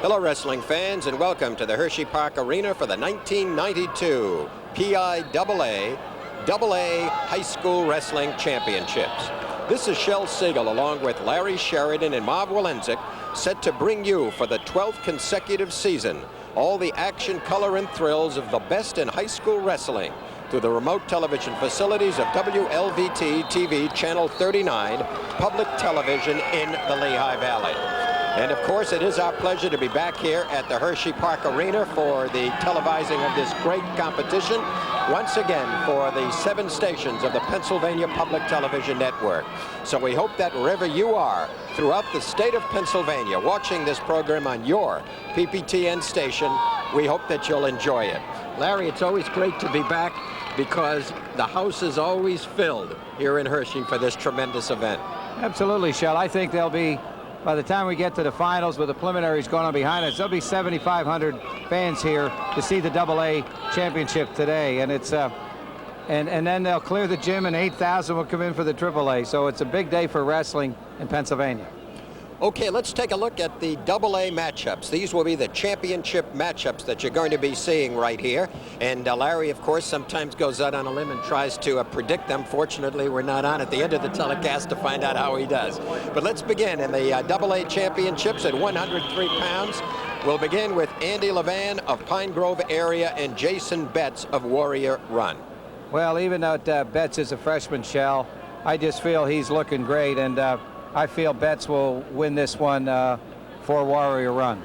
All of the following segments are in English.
Hello, wrestling fans, and welcome to the Hershey Park Arena for the 1992 PIAA AA High School Wrestling Championships. This is Shel Siegel, along with Larry Sheridan and Marv Walenzik, set to bring you for the 12th consecutive season all the action, color, and thrills of the best in high school wrestling through the remote television facilities of WLVT TV Channel 39, public television in the Lehigh Valley. And of course, it is our pleasure to be back here at the Hershey Park Arena for the televising of this great competition, once again for the 7 stations of the Pennsylvania Public Television Network. So we hope that wherever you are throughout the state of Pennsylvania watching this program on your PPTN station, we hope that you'll enjoy it. Larry, it's always great to be back because the house is always filled here in Hershey for this tremendous event. Absolutely, Shel. I think there'll be, by the time we get to the finals with the preliminaries going on behind us, there'll be 7,500 fans here to see the AA championship today. And it's and then they'll clear the gym and 8,000 will come in for the AAA. So it's a big day for wrestling in Pennsylvania. Okay, let's take a look at the AA matchups. These will be the championship matchups that you're going to be seeing right here. And Larry, of course, sometimes goes out on a limb and tries to predict them. Fortunately, we're not on at the end of the telecast to find out how he does. But let's begin in the AA championships at 103 pounds. We'll begin with Andy Levan of Pine Grove area and Jason Betz of Warrior Run. Well, even though Betz is a freshman, Shel, I just feel he's looking great, and I feel Betz will win this one for Warrior Run.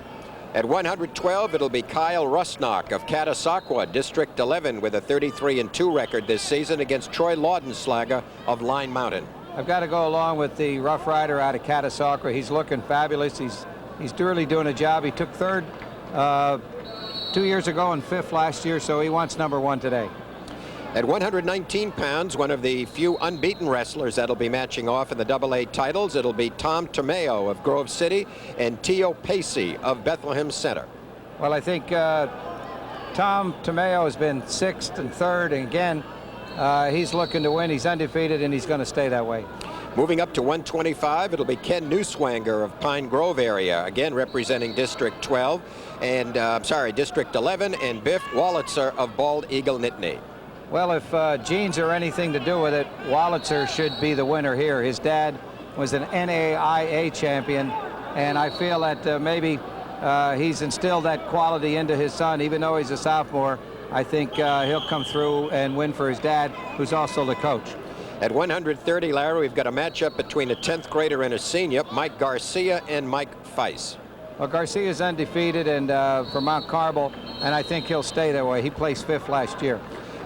At 112, it'll be Kyle Rusnock of Catasauqua, District 11, with a 33-2 record this season against Troy Laudenslager of Line Mountain. I've got to go along with the Rough Rider out of Catasauqua. He's looking fabulous. He's really doing a job. He took 3rd 2 years ago and 5th last year, so he wants #1 today. At 119 pounds, one of the few unbeaten wrestlers that'll be matching off in the AA titles, it'll be Tomeo of Grove City and Tio Paci of Bethlehem Center. Well, I think Tomeo has been 6th and 3rd, and again, he's looking to win. He's undefeated, and he's going to stay that way. Moving up to 125, it'll be Ken Newswanger of Pine Grove area, again representing District 12, and District 11, and Biff Walizer of Bald Eagle Nittany. Well, if genes are anything to do with it, Walizer should be the winner here. His dad was an NAIA champion, and I feel that maybe he's instilled that quality into his son. Even though he's a sophomore, I think he'll come through and win for his dad, who's also the coach. At 130, Larry, we've got a matchup between a 10th grader and a senior, Mike Garcia and Mike Feiss. Well, Garcia is undefeated and from Mount Carmel, and I think he'll stay that way. He placed 5th last year.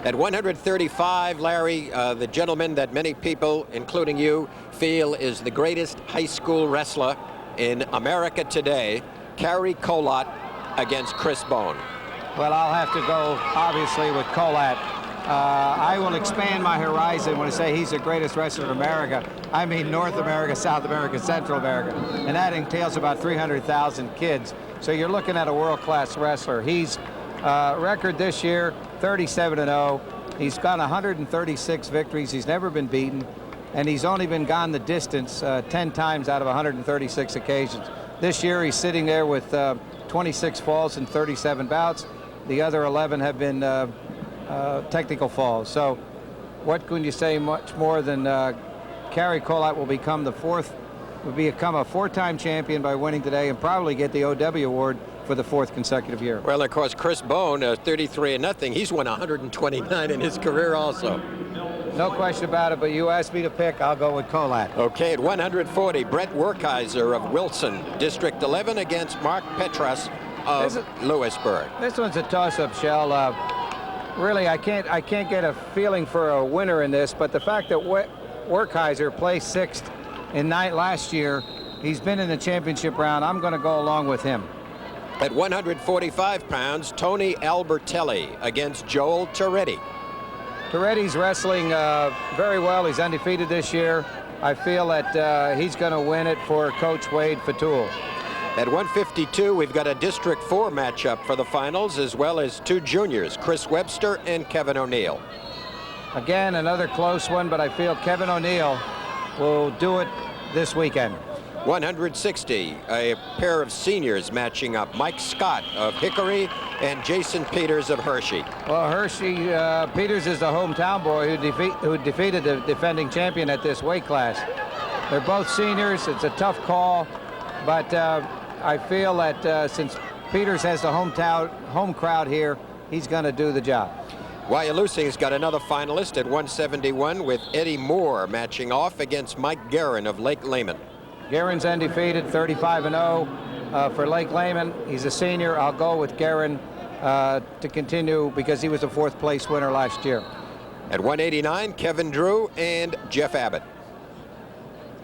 At 135, Larry, the gentleman that many people, including you, feel is the greatest high school wrestler in America today, Cary Kolat against Chris Bohn. Well, I'll have to go, obviously, with Kolat. I will expand my horizon when I say he's the greatest wrestler in America. I mean North America, South America, Central America, and that entails about 300,000 kids. So you're looking at a world-class wrestler. He's record this year, 37-0. He's got 136 victories. He's never been beaten, and he's only been gone the distance 10 times out of 136 occasions. This year, he's sitting there with 26 falls and 37 bouts. The other 11 have been technical falls. So what can you say much more than Cary Kolat will become a 4-time champion by winning today and probably get the OW award for the 4th consecutive year. Well, of course, Chris Bohn, 33-0. He's won 129 in his career also. No question about it, but you asked me to pick, I'll go with Kolat. Okay, at 140, Brett Werkheiser of Wilson, District 11 against Mark Petras of Lewisburg. This one's a toss-up, Shel. Really, I can't get a feeling for a winner in this, but the fact that Werkheiser placed 6th in last year, he's been in the championship round, I'm going to go along with him. At 145 pounds, Tony Albertelli against Joel Toretti. Toretti's wrestling very well. He's undefeated this year. I feel that he's going to win it for Coach Wade Fatul. At 152, we've got a District 4 matchup for the finals, as well as 2 juniors, Chris Webster and Kevin O'Neill. Again, another close one, but I feel Kevin O'Neill will do it this weekend. 160, a pair of seniors matching up, Mike Scott of Hickory and Jason Peters of Hershey. Well, Hershey, Peters is the hometown boy who defeated the defending champion at this weight class. They're both seniors. It's a tough call, but I feel that since Peters has the home crowd here, he's going to do the job. Wyalusing's got another finalist at 171 with Eddie Moore matching off against Mike Guerin of Lake Lehman. Guerin's undefeated, 35-0 for Lake Lehman. He's a senior. I'll go with Guerin to continue because he was a 4th place winner last year. At 189, Kevin Drew and Jeff Abbott.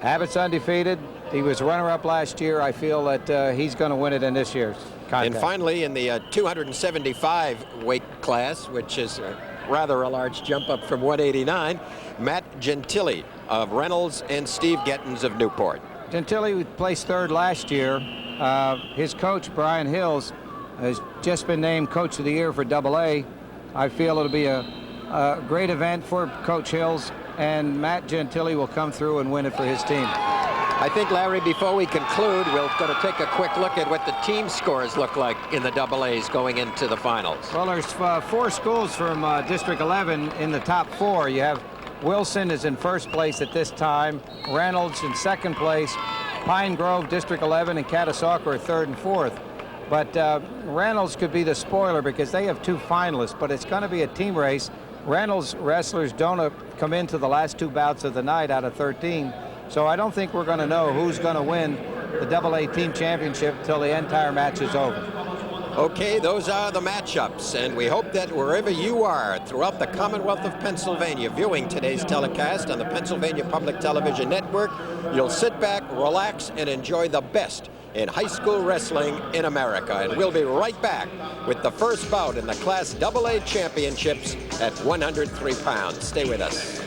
Abbott's undefeated. He was runner-up last year. I feel that he's going to win it in this year's contest. And finally, in the 275 weight class, which is rather a large jump up from 189, Matt Gentili of Reynolds and Steve Gettins of Newport. Gentili placed 3rd last year. His coach, Brian Hills, has just been named Coach of the Year for AA. I feel it'll be a great event for Coach Hills, and Matt Gentili will come through and win it for his team. I think, Larry, before we conclude, we're going to take a quick look at what the team scores look like in the AA's going into the finals. Well, there's 4 schools from District 11 in the top 4. You have Wilson is in 1st place at this time, Reynolds in 2nd place, Pine Grove, District 11, and Catasauqua are 3rd and 4th. But Reynolds could be the spoiler because they have 2 finalists, but it's going to be a team race. Reynolds wrestlers don't come into the last 2 bouts of the night out of 13, so I don't think we're going to know who's going to win the AA team championship until the entire match is over. Okay, those are the matchups, and we hope that wherever you are throughout the Commonwealth of Pennsylvania viewing today's telecast on the Pennsylvania Public Television Network, you'll sit back, relax, and enjoy the best in high school wrestling in America. And we'll be right back with the first bout in the Class AA Championships at 103 pounds. Stay with us.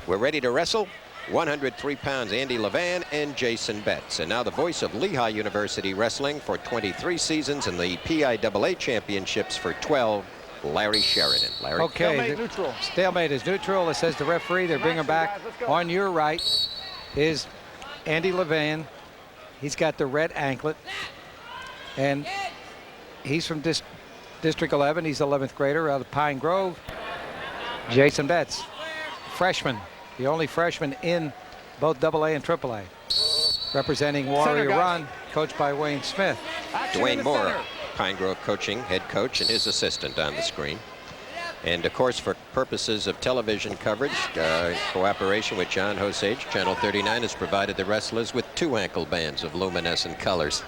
We're ready to wrestle. 103 pounds, Andy Levan and Jason Betz. And now the voice of Lehigh University Wrestling for 23 seasons and the PIAA Championships for 12, Larry Sheridan. Larry. Okay, stalemate neutral. Stalemate is neutral. It says the referee. They bring him back. On your right is Andy Levan. He's got the red anklet. And he's from District 11. He's 11th grader out of Pine Grove. Jason Betz, freshman. The only freshman in both AA and AAA. Representing Warrior Run, coached by Wayne Smith. Dwayne Moore, Pine Grove coaching, head coach, and his assistant on the screen. And of course, for purposes of television coverage, cooperation with John Hosage, Channel 39 has provided the wrestlers with 2 ankle bands of luminescent colors.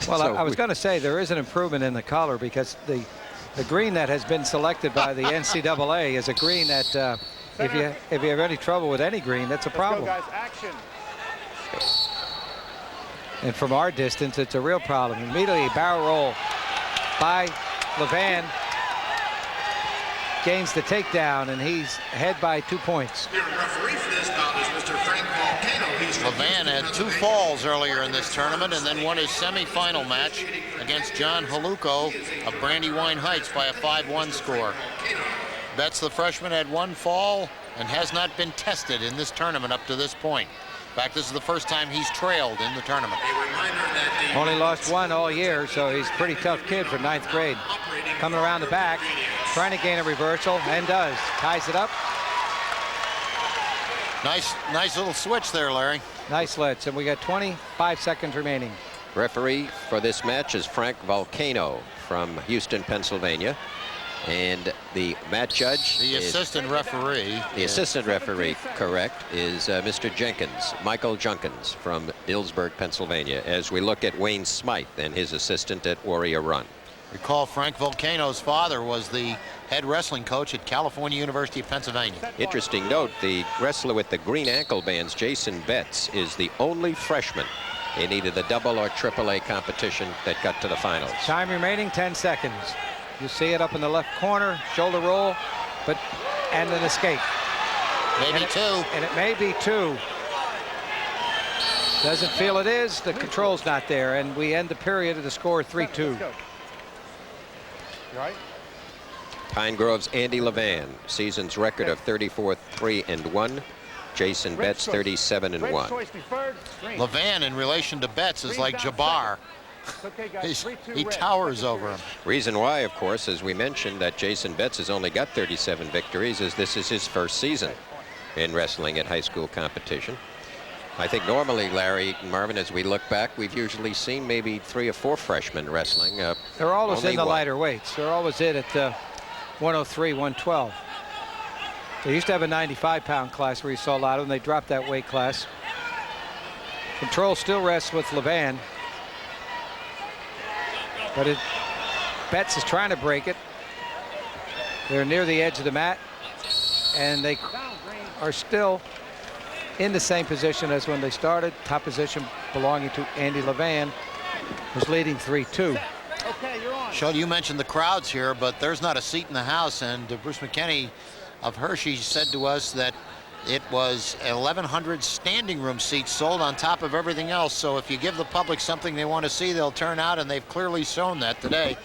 Well, So I was going to say there is an improvement in the color because the green that has been selected by the NCAA is a green that if you have any trouble with any green, that's a problem. Let's go, guys. Action. And from our distance, it's a real problem. Immediately, barrel roll by Levan. Gains the takedown, and he's ahead by 2 points. Your referee for this bout is Mr. Frank Volcano. Levan had 2 falls earlier in this tournament and then won his semifinal match against John Haluko of Brandywine Heights by a 5-1 score. Betz, the freshman, had 1 fall and has not been tested in this tournament up to this point. In fact, this is the first time he's trailed in the tournament. Only lost 1 all year, so he's a pretty tough kid for 9th grade. Coming around the back, trying to gain a reversal, and does. Ties it up. Nice little switch there, Larry. Nice slits, and we got 25 seconds remaining. referee for this match is Frank Volcano from Houston, Pennsylvania. And the match judge, the assistant referee. The assistant referee, correct, is Mr. Jenkins, Michael Junkins from Dillsburg, Pennsylvania, as we look at Wayne Smythe and his assistant at Warrior Run. Recall Frank Volcano's father was the head wrestling coach at California University of Pennsylvania. Interesting note, the wrestler with the green ankle bands, Jason Betz, is the only freshman in either the double or AAA competition that got to the finals. Time remaining, 10 seconds. You see it up in the left corner, shoulder roll, and an escape. Maybe two. And it may be two. Doesn't feel it is. The control's not there, and we end the period at the score 3-2. Right. Pine Grove's Andy Levan, season's record of 34-3-1. Jason Betz 37-1. Levan, in relation to Betz, is like Jabbar. He towers over him. Reason why, of course, as we mentioned, that Jason Betz has only got 37 victories is this is his first season in wrestling at high school competition. I think normally, Larry and Marvin, as we look back, we've usually seen maybe 3 or 4 freshmen wrestling. They're always only in the one. lighter weights. They're always in at 103, 112. They used to have a 95-pound class where you saw a lot of them. They dropped that weight class. Control still rests with Levan. But Betz is trying to break it. They're near the edge of the mat. And they are still in the same position as when they started. Top position belonging to Andy Levan, who's leading 3-2. Okay, you're on. Shel, you mentioned the crowds here, but there's not a seat in the house. And Bruce McKinney of Hershey said to us that it was 1,100 standing room seats sold on top of everything else. So if you give the public something they want to see, they'll turn out, and they've clearly shown that today.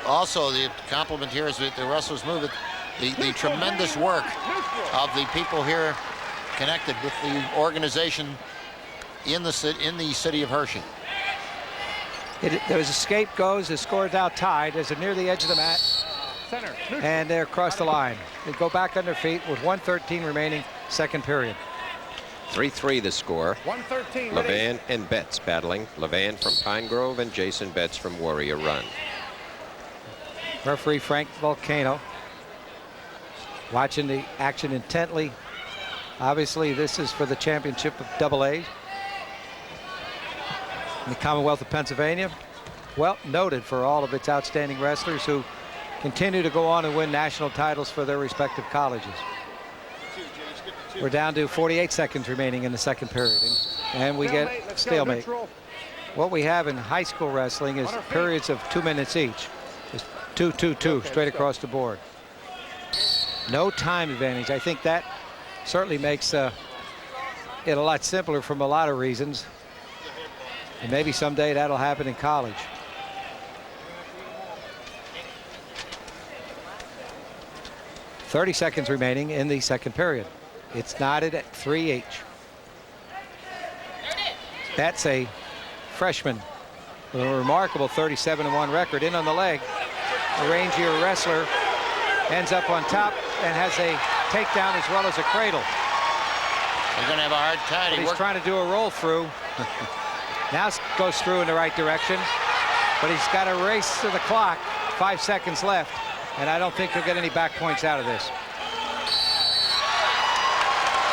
Also, the compliment here is that the wrestlers move it. The tremendous work of the people here connected with the organization in the city of Hershey. There's a escape goes, the score is now tied as they're near the edge of the mat. Center. And they're across the line. They go back on their feet with 1:13 remaining, second period. 3-3 the score. 1:13. Levan and Betz battling. Levan from Pine Grove and Jason Betz from Warrior Run. Referee Frank Volcano watching the action intently. Obviously, this is for the championship of AA in the Commonwealth of Pennsylvania. Well noted for all of its outstanding wrestlers who continue to go on and win national titles for their respective colleges. We're down to 48 seconds remaining in the second period, and we get stalemate. What we have in high school wrestling is periods of 2 minutes each. It's 2-2-2 straight across the board. No time advantage. I think that certainly makes it a lot simpler from a lot of reasons. And maybe someday that'll happen in college. .30 seconds remaining in the second period. It's knotted at 3 each. That's a freshman with a remarkable 37-1 record. In on the leg, a rangier wrestler ends up on top and has a takedown as well as a cradle. He's going to have a hard time. But he's trying to do a roll through. Now goes through in the right direction, but he's got a race to the clock. 5 seconds left, and I don't think he'll get any back points out of this.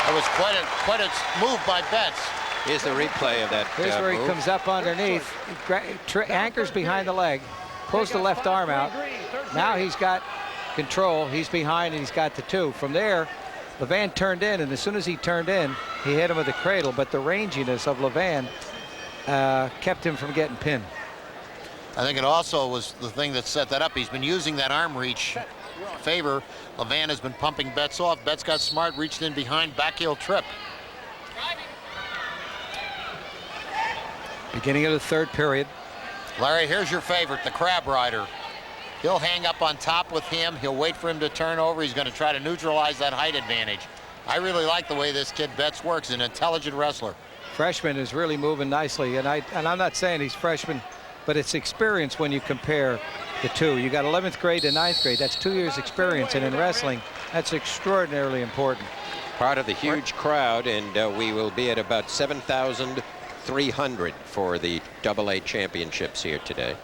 It was quite a move by Betz. Here's the replay of that Here's where move. he comes up underneath, anchors behind the leg, pulls the left arm out. Now he's got control. He's behind, and he's got the 2. From there, Levan turned in, and as soon as he turned in, he hit him with a cradle, but the ranginess of Levan kept him from getting pinned. I think it also was the thing that set that up. He's been using that arm reach favor. Levan has been pumping Betz off. Betz got smart, reached in behind, back heel trip. Beginning of the third period. Larry, here's your favorite, the crab rider. He'll hang up on top with him. He'll wait for him to turn over. He's going to try to neutralize that height advantage. I really like the way this kid Betz works, an intelligent wrestler. Freshman is really moving nicely, and I'm not saying he's freshman, but it's experience when you compare the two. You got 11th grade to 9th grade. That's 2 years experience, and in wrestling, that's extraordinarily important. Part of the huge crowd, and we will be at about 7,300 for the AA championships here today.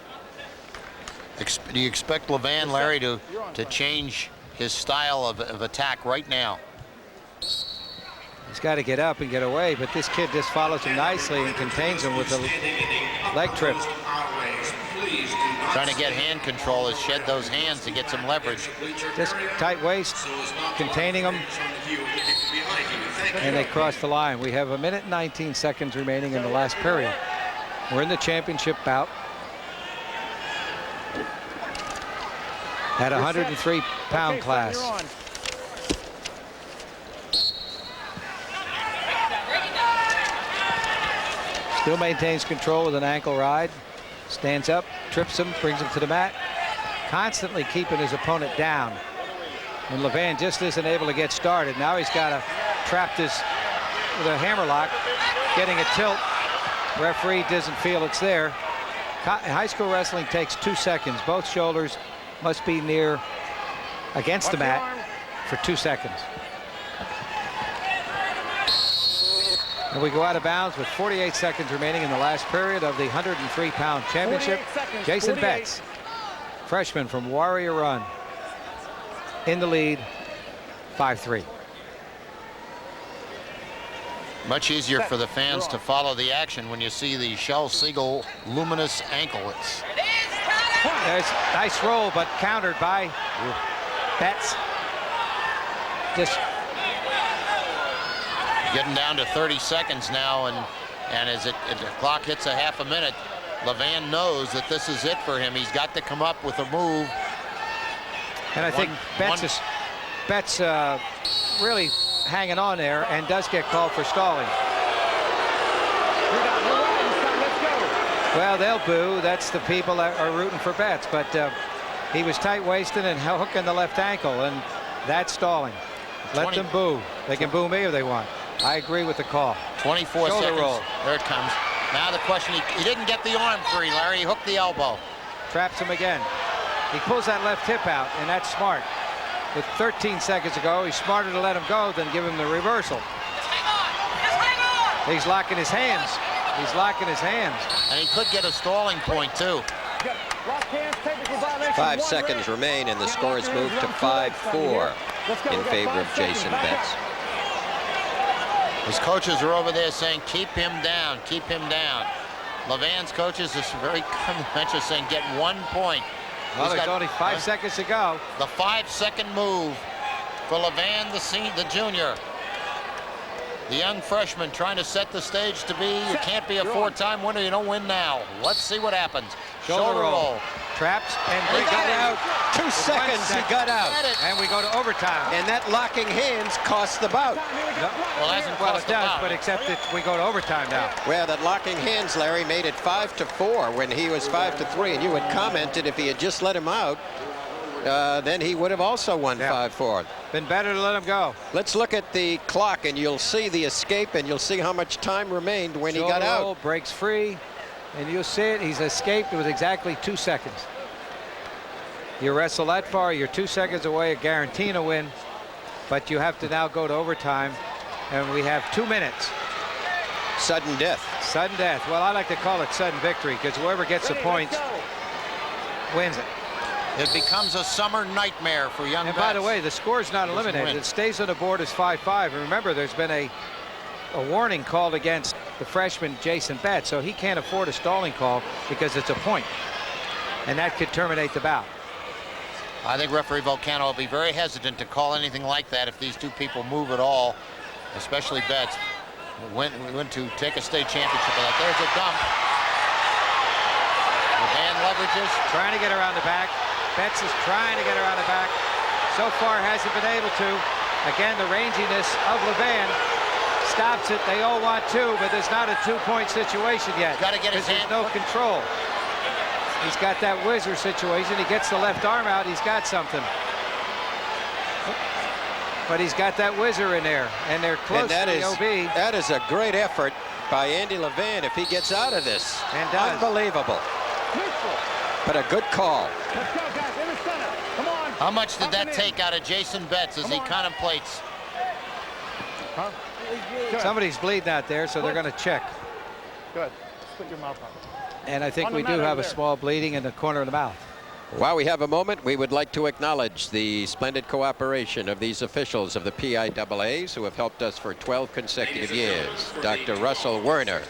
Do you expect Levan, Larry, to change his style of attack right now? He's got to get up and get away, but this kid just follows him nicely and contains him with a leg trip. Trying to get hand control, has shed those hands to get some leverage. Just tight waist, containing him, and they cross the line. We have 1 minute and 19 seconds remaining in the last period. We're in the championship bout at 103-pound class. Still maintains control with an ankle ride. Stands up, trips him, brings him to the mat. constantly keeping his opponent down. And Levan just isn't able to get started. Now he's got to trap this with a hammerlock, getting a tilt. Referee doesn't feel it's there. High school wrestling takes 2 seconds. Both shoulders must be near against the mat for 2 seconds. And we go out of bounds with 48 seconds remaining in the last period of the 103-pound championship. Jason Betz, freshman from Warrior Run, in the lead, 5-3. Much easier for the fans to follow the action when you see the Shell Siegel luminous anklets. There's a nice roll, but countered by Betz. Just getting down to 30 seconds now, and as the clock hits a half a minute, Levan knows that this is it for him. He's got to come up with a move. And I think Betz really hanging on there and does get called for stalling. Well, they'll boo. That's the people that are rooting for Betz, but he was tight-waisted and hooking the left ankle, and that's stalling. Let them boo. They can boo me if they want. I agree with the call. 24 Shoulder seconds. roll. There it comes. Now the question, he didn't get the arm free, Larry. He hooked the elbow. Traps him again. He pulls that left hip out, and that's smart. With 13 seconds to go, he's smarter to let him go than give him the reversal. He's locking his hands. He's locking his hands. And he could get a stalling point, too. 5 seconds remain, and the score is moved to 5-4 in favor of Jason Betz. His coaches are over there saying, keep him down, keep him down. Levan's coaches is very complimentary, saying, get 1 point. Well, there's only 5 seconds to go. The 5-second move for Levan, the junior. The young freshman trying to set the stage to be, you can't be a 4-time winner, you don't win now. Let's see what happens. Shoulder roll. Traps, and He got out. 2 seconds, he got out. And we go to overtime. And that locking hands cost the bout. Well, it hasn't cost it does, the bout. but except that we go to overtime now. Well, that locking hands, Larry, made it 5-4 when he was 5-3, and you had commented if he had just let him out, then he would have also won 5-4. Been better to let him go. Let's look at the clock, and you'll see the escape, and you'll see how much time remained when he got Shoulder roll, out. breaks free, and you'll see it. He's escaped with exactly 2 seconds. You wrestle that far, you're 2 seconds away of guaranteeing a win, but you have to now go to overtime, and we have 2 minutes. Sudden death. Sudden death. Well, I like to call it sudden victory, because whoever gets the points wins it. It becomes a summer nightmare for young And by the Betz. way, the score's not eliminated. It stays on the board as 5-5. And remember, there's been a warning called against the freshman Jason Betz, so he can't afford a stalling call because it's a point, and that could terminate the bout. I think referee Volcano will be very hesitant to call anything like that if these two people move at all, especially Betz. We went to take a state championship with that. There's a dump. Levan leverages. Trying to get around the back. Betz is trying to get around the back. So far hasn't been able to. Again, the ranginess of Levan stops it. They all want 2, but there's not a 2-point situation yet. He's got to get his hand. There's no control. He's got that whizzer situation. He gets the left arm out. He's got something. But he's got that whizzer in there, and they're close to the OB. That is a great effort by Andy Levan if he gets out of this. And does. Unbelievable. But a good call. Let's go, guys. In the center. Come on. How much did that take out of Jason Betz as he contemplates? Huh? Good. Somebody's bleeding out there, so they're going to check. Good. Put your mouth on. And I think On the we mat do over have a there. small bleeding in the corner of the mouth. While we have a moment, we would like to acknowledge the splendid cooperation of these officials of the PIAAs who have helped us for 12 consecutive years. Dr. Russell Werner,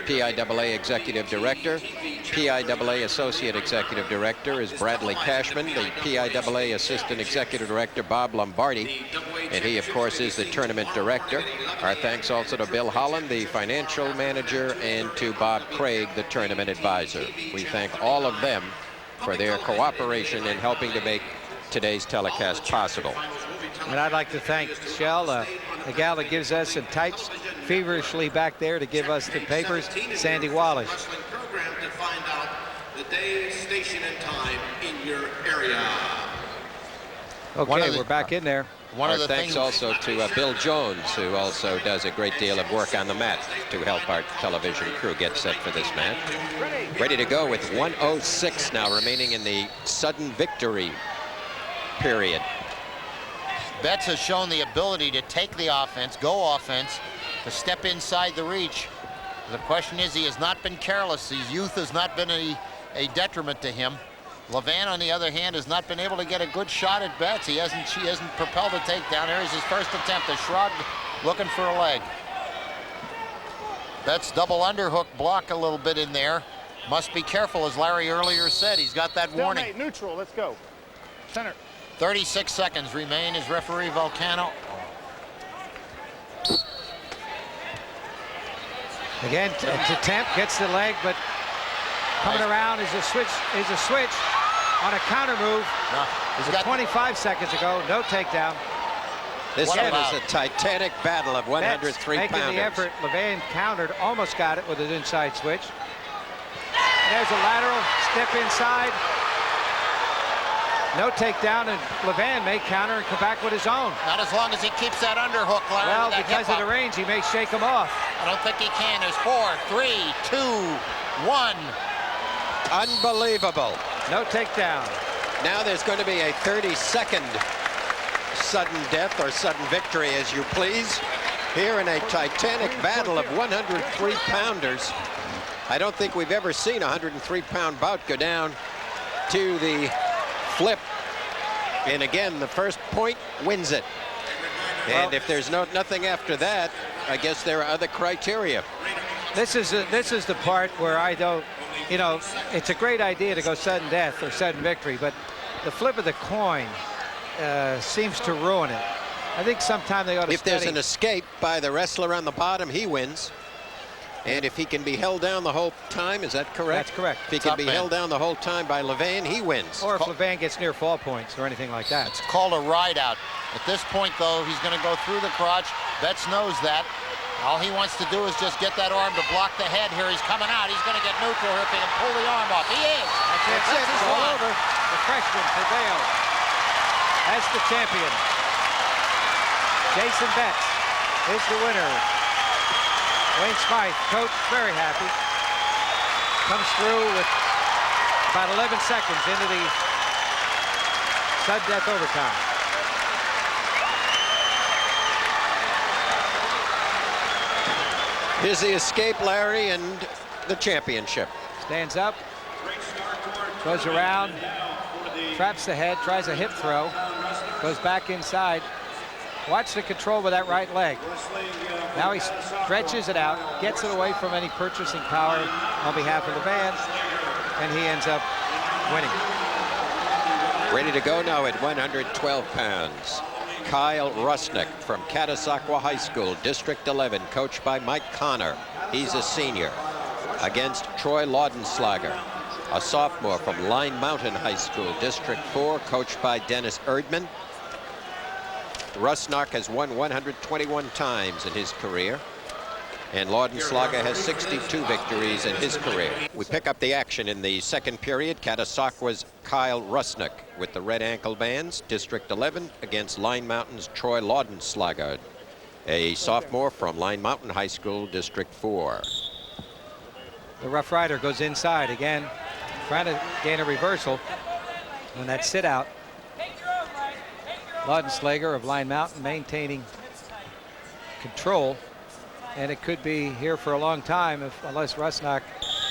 PIAA Executive Director. PIAA Associate Executive Director is Bradley Cashman. The PIAA Assistant Executive Director, Bob Lombardi. And he, of course, is the tournament director. Our thanks also to Bill Holland, the financial manager, and to Bob Craig, the tournament advisor. We thank all of them for their cooperation in helping to make today's telecast possible. And I'd like to thank Shell, the gal that gives us and types feverishly back there to give us the papers, Sandy Wallace. Program to find out the day, station, and time in your area. Okay, we're back in there. One of the thanks things also to Bill Jones, who also does a great deal of work on the mat to help our television crew get set for this match. Ready to go with 1:06 now remaining in the sudden victory period. Betz has shown the ability to take the offense, go offense, to step inside the reach. The question is, he has not been careless. His youth has not been a detriment to him. Levan, on the other hand, has not been able to get a good shot at Betz. She hasn't propelled a takedown. There's his first attempt, a shrug, looking for a leg. Betz double underhook block a little bit in there. Must be careful, as Larry earlier said. He's got that warning. Stalemate, neutral, let's go. Center. 36 seconds remain as referee Volcano. Again, attempt gets the leg, but coming around is a switch on a counter move. He's got 25 seconds ago, no takedown. This What one about- is a titanic battle of 103 Betz making pounders. the effort. Levan countered, almost got it with an inside switch. There's a lateral step inside. No takedown, and Levan may counter and come back with his own. Not as long as he keeps that underhook, Larry. Well, with that because hip of the up. range, he may shake him off. I don't think he can. There's 4, 3, 2, 1. Unbelievable. No takedown. Now there's going to be a 30-second sudden death or sudden victory, as you please, here in a titanic battle of 103 pounders. I don't think we've ever seen a 103-pound bout go down to the flip. And again, the first point wins it. And if there's nothing after that, I guess there are other criteria. This is the part where I don't, you know, it's a great idea to go sudden death or sudden victory, but the flip of the coin seems to ruin it. I think sometime they ought to If there's study. an escape by the wrestler on the bottom, he wins. And if he can be held down the whole time, is that correct? That's correct. If he can Top be man. held down the whole time by Levan, he wins. Or if Levan gets near fall points or anything like that. It's called a ride out. At this point, though, he's going to go through the crotch. Betz knows that. All he wants to do is just get that arm to block the head here. He's coming out. He's going to get neutral here if he can pull the arm off. He is. That's it. It's all over. The freshman prevailed as the champion. Jason Betz is the winner. Wayne Smythe, coach, very happy. Comes through with about 11 seconds into the sudden death overtime. Here's the escape, Larry, and the championship. Stands up, goes around, traps the head, tries a hip throw, goes back inside. Watch the control with that right leg. Now he stretches it out, gets it away from any purchasing power on behalf of the band, and he ends up winning. Ready to go now at 112 pounds. Kyle Rusnock from Catasauqua High School, District 11, coached by Mike Connor. He's a senior. Against Troy Laudenslager, a sophomore from Line Mountain High School, District 4, coached by Dennis Erdman. Rusnock has won 121 times in his career, and Laudenslager has 62 victories in his career. We pick up the action in the second period. Catasauqua's Kyle Rusnock with the red ankle bands, District 11, against Line Mountain's Troy Laudenslager, a sophomore from Line Mountain High School, District 4. The Rough Rider goes inside again, trying to gain a reversal on that sit out. Laudenslager of Line Mountain maintaining control, and it could be here for a long time unless Rusnock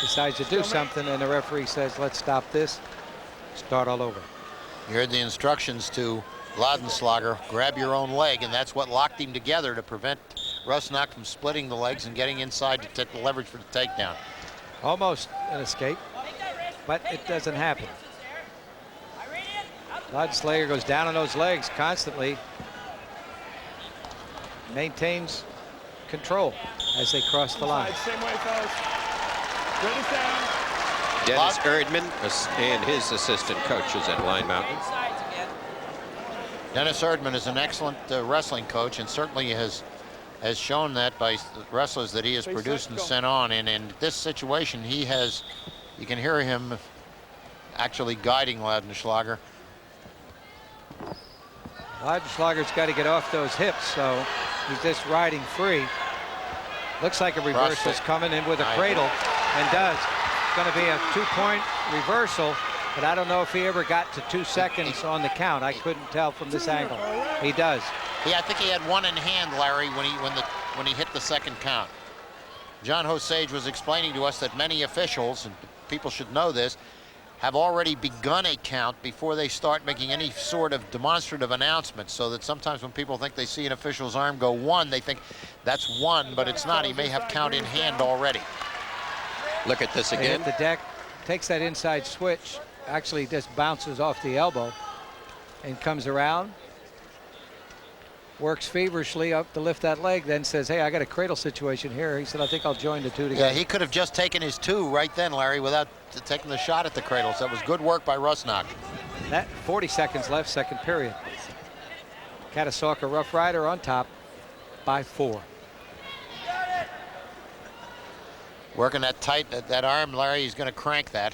decides to do something and the referee says, let's stop this, start all over. You heard the instructions to Laudenslager, grab your own leg, and that's what locked him together to prevent Rusnock from splitting the legs and getting inside to take the leverage for the takedown. Almost an escape, but it doesn't happen. Laudenslager goes down on those legs constantly, maintains control as they cross the line. Same way, fellas. Ready, down. Dennis Erdman and his assistant coaches at Line Mountain. Dennis Erdman is an excellent wrestling coach, and certainly has shown that by wrestlers that he has produced and sent on. And in this situation, you can hear him actually guiding Laudenslager. Laudenslager's got to get off those hips, so he's just riding free. Looks like a reversal's coming in with a cradle, and does. It's going to be a 2-point reversal, but I don't know if he ever got to 2 seconds on the count. I couldn't tell from this angle. He does. Yeah, I think he had one in hand, Larry, when he hit the second count. John Osage was explaining to us that many officials, and people should know this, have already begun a count before they start making any sort of demonstrative announcement, so that sometimes when people think they see an official's arm go 1, they think that's 1, but it's not. He may have count in hand already. Look at this again. Hit the deck, takes that inside switch, actually just bounces off the elbow and comes around, works feverishly up to lift that leg, then says, hey, I got a cradle situation here. He said, I think I'll join the 2 together. Yeah, he could have just taken his 2 right then, Larry, without taking the shot at the cradle. So that was good work by Rusnock. That 40 seconds left, second period. Catasauqua Rough Rider on top by 4. Working that tight, that arm, Larry, he's going to crank that.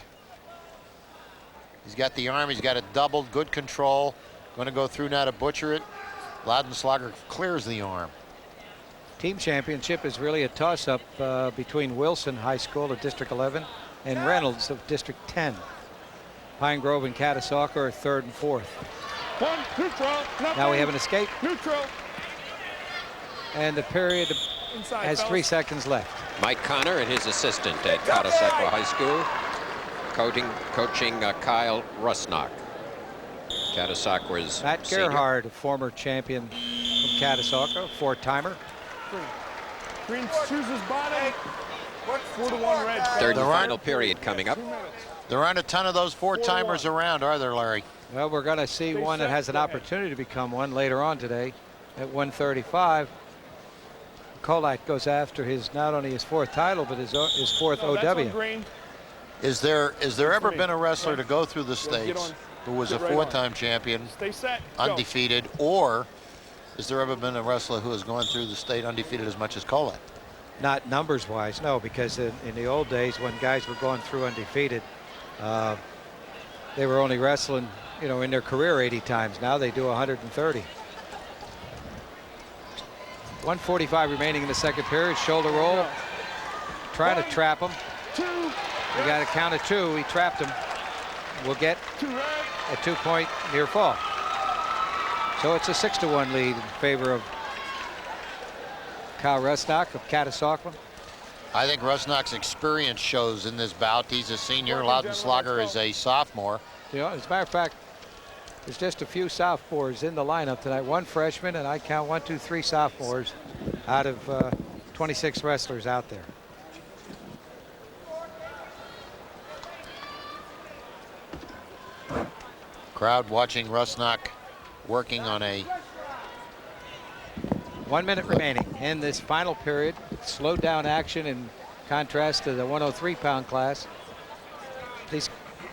He's got the arm, he's got it doubled, good control. Going to go through now to butcher it. Laudenslager clears the arm. Team championship is really a toss-up between Wilson High School of District 11 and Reynolds of District 10. Pine Grove and Catasauqua are 3rd and 4th. 1, neutral. Now we have an escape. Neutral. And the period Inside, has 3 seconds left. Mike Connor and his assistant at Catasauqua High School, coaching Kyle Rusnock. Catasauqua's Matt senior. Gerhard, a former champion from Catasauqua, 4-timer. Green chooses bottom. 4-1 red. Third and final period coming up. There aren't a ton of those 4-timers around, are there, Larry? Well, we're going to see one that has an opportunity to become one later on today at 135. Kolat goes after his not only his 4th title, but his 4th OW. Is there ever been a wrestler to go through the states who was a 4-time champion, undefeated, or has there ever been a wrestler who has gone through the state undefeated as much as Kolat? Not numbers-wise, no, because in the old days when guys were going through undefeated, they were only wrestling, you know, in their career 80 times. Now they do 130. 1:45 remaining in the second period. Shoulder roll, trying to trap him. We got a count of 2. He trapped him. We'll get a 2-point near fall. So it's a 6-1 lead in favor of Kyle Rusnock of Catasauqua. I think Rusnock's experience shows in this bout. He's a senior. Laudenslager is a sophomore. You know, as a matter of fact, there's just a few sophomores in the lineup tonight. 1 freshman, and I count 1, 2, 3 sophomores out of 26 wrestlers out there. Crowd watching Rusnock working on a 1 minute remaining in this final period. Slowed down action in contrast to the 103-pound class.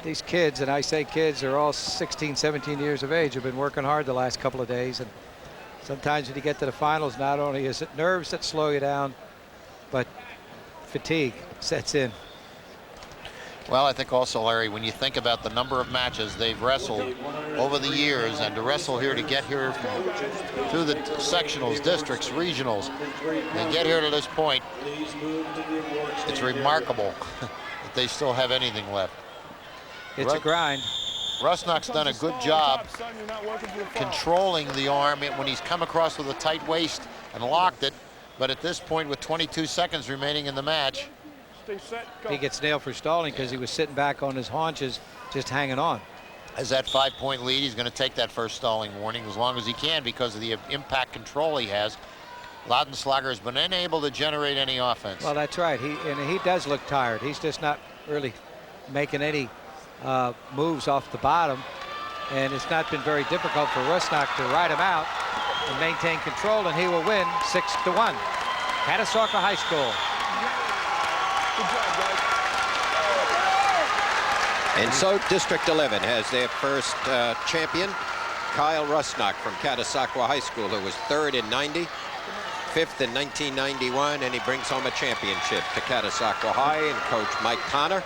These kids, and I say kids, are all 16, 17 years of age, have been working hard the last couple of days. And sometimes when you get to the finals, not only is it nerves that slow you down, but fatigue sets in. Well, I think also, Larry, when you think about the number of matches they've wrestled over the years, and to wrestle here, to get here through the sectionals, districts, regionals, and get here to this point, it's remarkable that they still have anything left. It's a grind. Rusnock's done a good job controlling the arm when he's come across with a tight waist and locked it, but at this point, with 22 seconds remaining in the match, he gets nailed for stalling because he was sitting back on his haunches, just hanging on. As that 5-point lead, he's going to take that first stalling warning as long as he can because of the impact control he has. Laudenslager has been unable to generate any offense. Well, that's right. He does look tired. He's just not really making any moves off the bottom, and it's not been very difficult for Rusnock to ride him out and maintain control, and he will win 6-1. Catasauqua High School. And so District 11 has their first champion, Kyle Rusnock from Catasauqua High School, who was 3rd in 90, 5th in 1991, and he brings home a championship to Catasauqua High, and Coach Mike Connor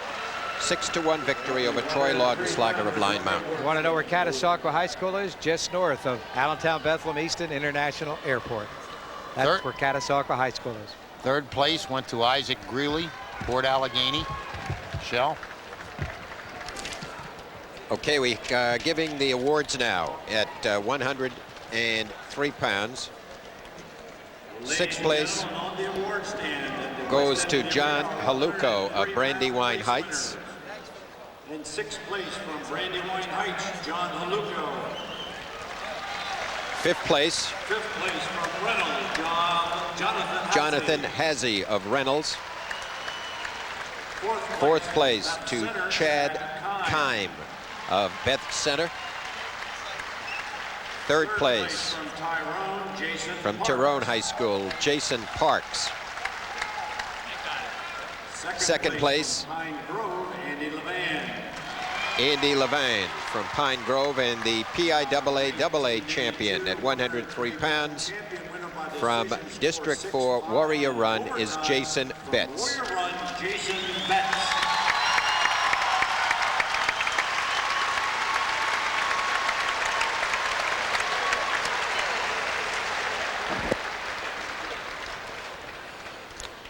6-1 victory over Troy Laudenslager of Line Mountain. You want to know where Catasauqua High School is? Just north of Allentown Bethlehem Easton International Airport. That's where Catasauqua High School is. Third place went to Isaac Greeley, Port Allegheny. Shell. Okay, we giving the awards now at 103 pounds. Sixth place goes to John Haluko of Brandywine Heights. In sixth place from Brandywine Heights, John Haluko. Fifth place. Fifth place from Reynolds, Jonathan Hazy of Reynolds. Fourth place to Chad Kime of Betz Center. Third place from Tyrone High School, Jason Parks. Second place, Andy Levan from Pine Grove, and the PIAA champion at 103 pounds from District 4 Warrior Run is Jason Betz.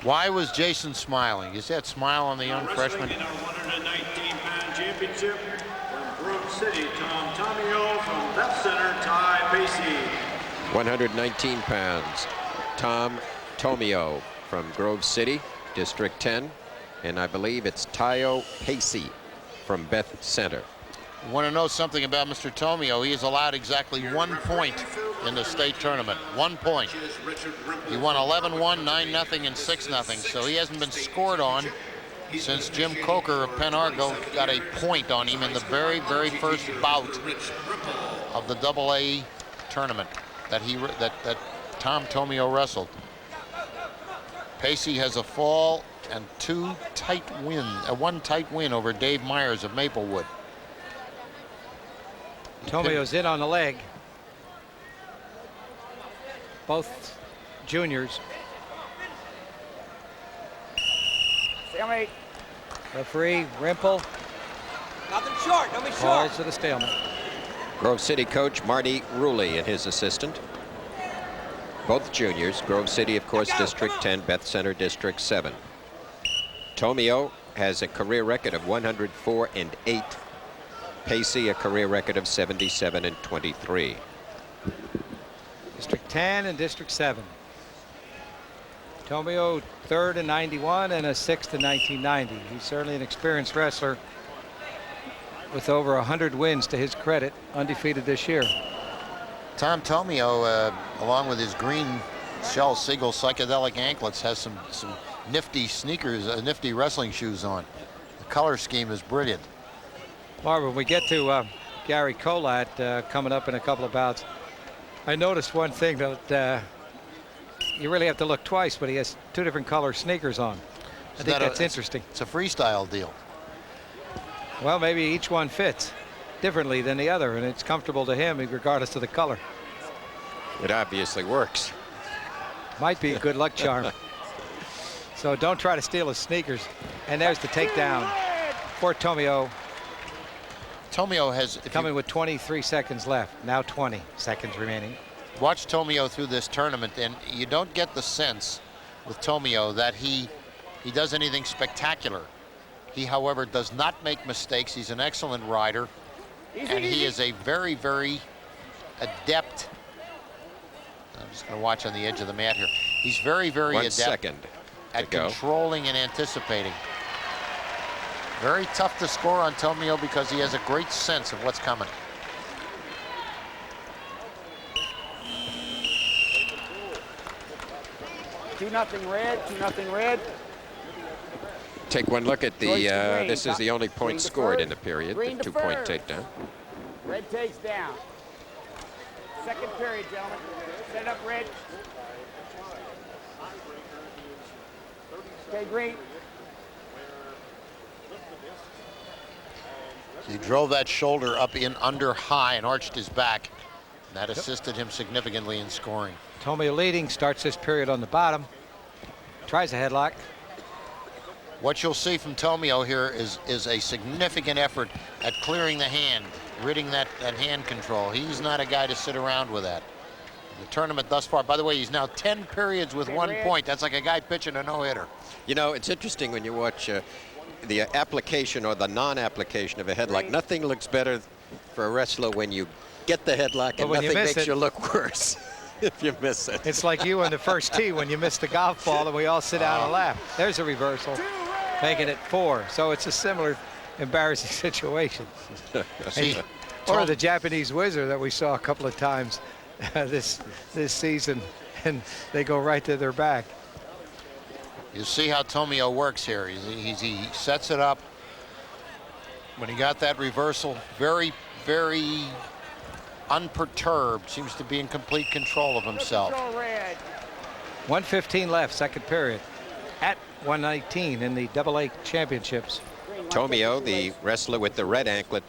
Why was Jason smiling? Is that smile on the young freshman? In our 119-pound championship from Grove City, Tomeo from Betz Center, Tio Paci. 119 pounds, Tom Tomeo from Grove City, District 10, and I believe it's Tio Paci from Betz Center. You want to know something about Mr. Tomeo? He has allowed exactly 1 point in the state tournament. 1 point. He won 11-1, 9-0, and 6-0. So he hasn't been scored on since Jim Coker of Penn Argo got a point on him in the very, very first bout of the AA tournament that Tom Tomeo wrestled. Paci has a fall and one tight win over Dave Myers of Maplewood. Tomeo's in on the leg. Both juniors. Stalemate. Referee Rimple Nothing short. Don't be calls short. to the stalemate. Grove City coach Marty Ruley and his assistant. Both juniors. Grove City, of course, District 10, Betz Center, District 7. Tomeo has a career record of 104-8. Paci a career record of 77-23. District 10 and District 7. Tomeo third in 91 and a sixth in 1990. He's certainly an experienced wrestler with over 100 wins to his credit, undefeated this year. Tom Tomeo, along with his green Shell Siegel psychedelic anklets, has some nifty sneakers, nifty wrestling shoes on. The color scheme is brilliant. Marvin, when we get to Cary Kolat coming up in a couple of bouts, I noticed one thing that you really have to look twice, but he has two different color sneakers on. I think that's interesting. It's a freestyle deal. Well, maybe each one fits differently than the other, and it's comfortable to him regardless of the color. It obviously works. Might be a good luck charm. So don't try to steal his sneakers. And there's the takedown for Tomeo. Tomeo has coming with 23 seconds left. Now 20 seconds remaining. Watch Tomeo through this tournament, and you don't get the sense with Tomeo that he does anything spectacular. He, however, does not make mistakes. He's an excellent rider, and he is a very, very adept. I'm just going to watch on the edge of the mat here. He's very, very adept at controlling and anticipating. Very tough to score on Tomeo because he has a great sense of what's coming. Two nothing red. 2-0 red. Take one look at the, this is the only point scored in the period, the 2-point takedown. Red takes down. Second period, gentlemen. Set up red. Okay, green. He drove that shoulder up in under high and arched his back. And that assisted him significantly in scoring. Tomeo leading, starts this period on the bottom. Tries a headlock. What you'll see from Tomeo here is a significant effort at clearing the hand, ridding that hand control. He's not a guy to sit around with that. The tournament thus far, by the way, he's now 10 periods with 1 point. That's like a guy pitching a no-hitter. You know, it's interesting when you watch the application or the non-application of a headlock. Nothing looks better for a wrestler when you get the headlock, and nothing makes you look worse if you miss it. It's like you on the first tee when you miss the golf ball and we all sit down and laugh. There's a reversal, making it 4. So it's a similar embarrassing situation. Or the Japanese Wizard that we saw a couple of times this season, and they go right to their back. You see how Tomeo works here. He sets it up. When he got that reversal, very, very unperturbed, seems to be in complete control of himself. 1:15 left, second period, at 119 in the AA championships. Tomeo, the wrestler with the red anklet,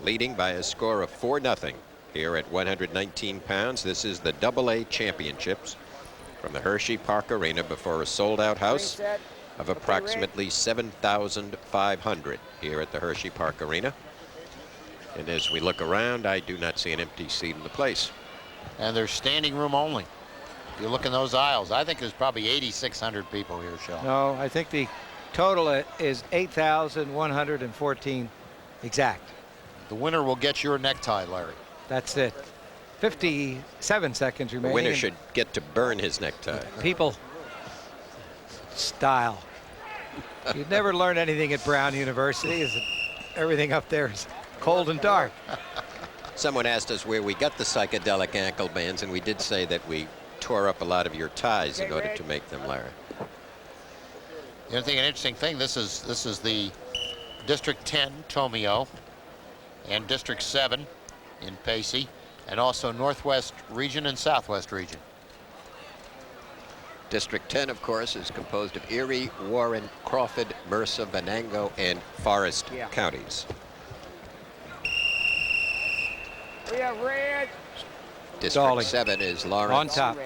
leading by a score of 4-0 here at 119 pounds. This is the AA championships from the Hershey Park Arena before a sold-out house of approximately 7,500 here at the Hershey Park Arena. And as we look around, I do not see an empty seat in the place. And there's standing room only. If you look in those aisles, I think there's probably 8,600 people here, Shell. No, I think the total is 8,114 exact. The winner will get your necktie, Larry. That's it. 57 seconds remaining. The winner should get to burn his necktie. People, style. You'd never learn anything at Brown University. Everything up there is cold and dark. Someone asked us where we got the psychedelic ankle bands, and we did say that we tore up a lot of your ties in order to make them, Larry. You know, I think an interesting thing, this is the District 10 Tomeo and District 7 in Paci, and also Northwest Region and Southwest Region. District 10, of course, is composed of Erie, Warren, Crawford, Mercer, Venango, and Forest counties. We have red. District 7 is Lawrence, on top.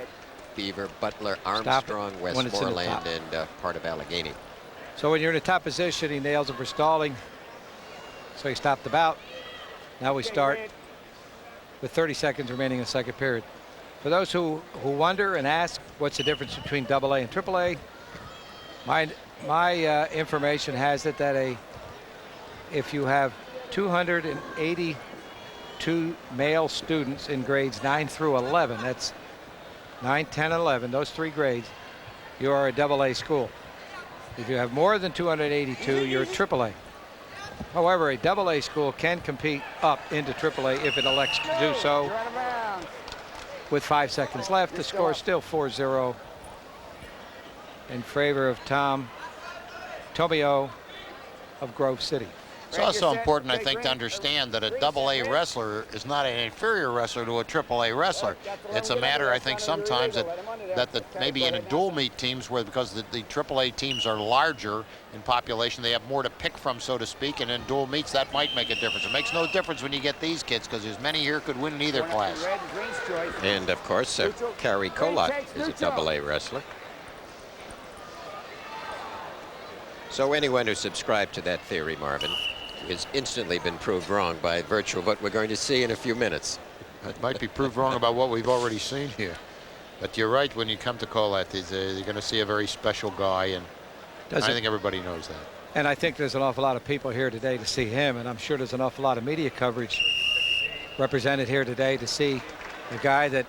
Beaver, Butler, Armstrong, Westmoreland, and part of Allegheny. So when you're in a top position, he nails him for stalling. So he stopped the bout. Now we start with 30 seconds remaining in the second period. For those who wonder and ask what's the difference between AA and AAA, my information has it that if you have 282 male students in grades 9 through 11, that's 9, 10, 11, those 3 grades, you are a AA school. If you have more than 282, you're a AAA. However, a AA school can compete up into AAA if it elects to do so. With 5 seconds left, the score is still 4-0 in favor of Tomeo of Grove City. It's also important, I think, to understand that a AA wrestler is not an inferior wrestler to a AAA wrestler. It's a matter, I think, sometimes that maybe in a dual meet teams where, because the AAA teams are larger in population, they have more to pick from, so to speak, and in dual meets that might make a difference. It makes no difference when you get these kids, because there's many here could win in either class. And of course, Cary Kolat is a AA wrestler. So anyone who subscribed to that theory, Marvin, has instantly been proved wrong by virtue of what we're going to see in a few minutes. It might be proved wrong about what we've already seen here. But you're right, when you come to Kolat, you're going to see a very special guy, and I think everybody knows that. And I think there's an awful lot of people here today to see him, and I'm sure there's an awful lot of media coverage represented here today to see the guy that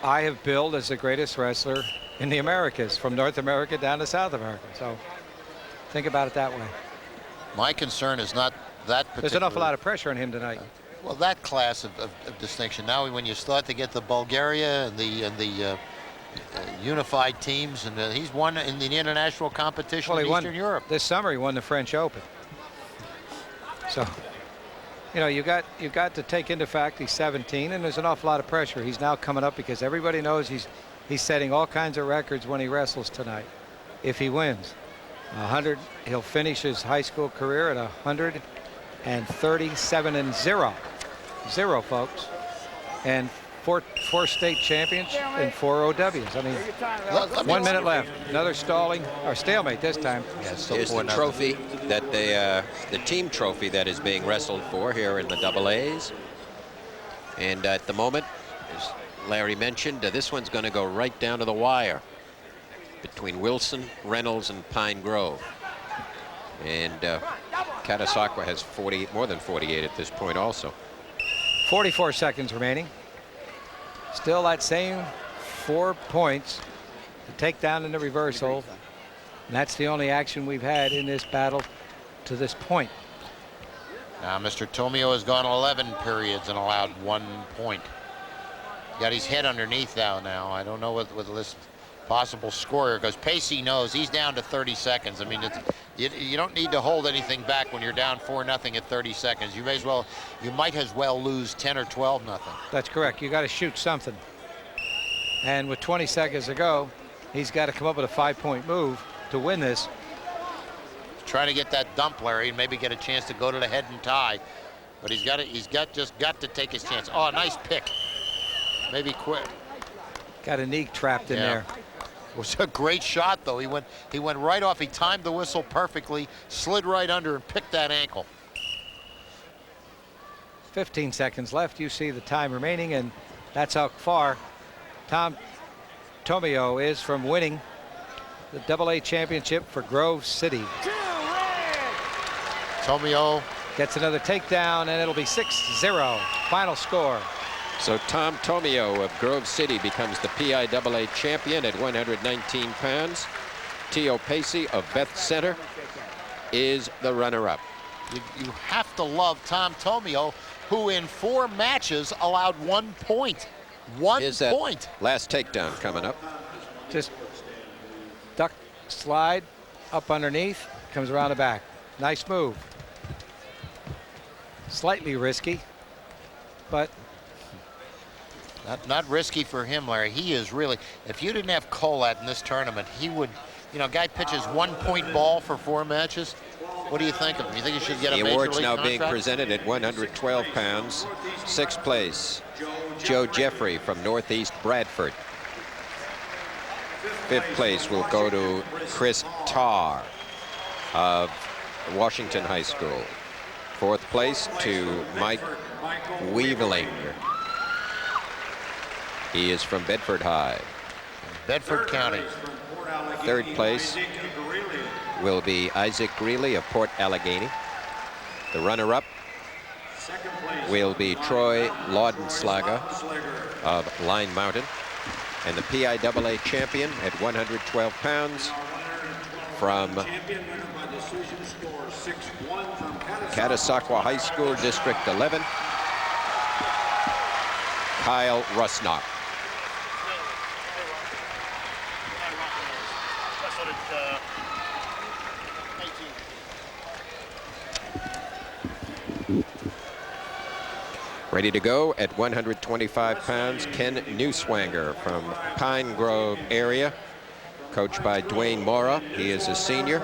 I have billed as the greatest wrestler in the Americas, from North America down to South America. So think about it that way. My concern is not that particular. There's an awful lot of pressure on him tonight. Well, that class of distinction. Now, when you start to get the Bulgaria and the unified teams, and he's won in the international competition in Eastern Europe. This summer, he won the French Open. So, you know, you got to take into fact he's 17, and there's an awful lot of pressure. He's now coming up because everybody knows he's setting all kinds of records when he wrestles tonight. If he wins. 100, he'll finish his high school career at 137-0, folks, and four state champions and 4 OWs. I mean, 1 minute left. Another stalling or stalemate this time. Yeah, still Here's the 4-0. trophy that the team trophy that is being wrestled for here in the AA. And at the moment, as Larry mentioned, this one's going to go right down to the wire between Wilson, Reynolds, and Pine Grove. And Catasauqua has more than 48 at this point also. 44 seconds remaining. Still that same 4 points. The takedown and the reversal. And that's the only action we've had in this battle to this point. Now Mr. Tomeo has gone 11 periods and allowed 1 point. Got his head underneath now. I don't know what this possible score here, because Paci knows he's down to 30 seconds. I mean, you don't need to hold anything back when you're down 4-0 at 30 seconds. You might as well lose 10 or 12-0. That's correct. You got to shoot something. And with 20 seconds to go, he's got to come up with a 5-point move to win this. Trying to get that dump, Larry, and maybe get a chance to go to the head and tie. But he's just got to take his chance. Oh, nice pick. Maybe quit. Got a knee trapped in there. It was a great shot, though. He went right off. He timed the whistle perfectly, slid right under, and picked that ankle. 15 seconds left. You see the time remaining, and that's how far Tomeo is from winning the AA championship for Grove City. Tomeo gets another takedown, and it'll be 6-0. Final score. So Tom Tomeo of Grove City becomes the PIAA champion at 119 pounds. Tio Paci of Betz Center is the runner-up. You have to love Tom Tomeo, who in 4 matches allowed 1 point. 1 point. Last takedown coming up. Just duck, slide, up underneath, comes around the back. Nice move. Slightly risky, but not risky for him, Larry. He is really, if you didn't have Kolat in this tournament, he would, guy pitches 1-point ball for 4 matches. What do you think of him? You think he should get a major league The award's now contract? being presented at 112 pounds. 6th place, Joe Jeffrey from Northeast Bradford. 5th place will go to Chris Tarr of Washington High School. 4th place to Mike Weaveling. He is from Bedford High. Bedford County. 3rd place will be Isaac Greeley of Port Allegheny. The runner-up will be Troy Laudenslager of Line Mountain. And the PIAA champion at 112 pounds from Catasauqua High School, District 11, Kyle Rusnock. Ready to go at 125 pounds, Ken Newswanger from Pine Grove area, coached by Dwayne Mora. He is a senior,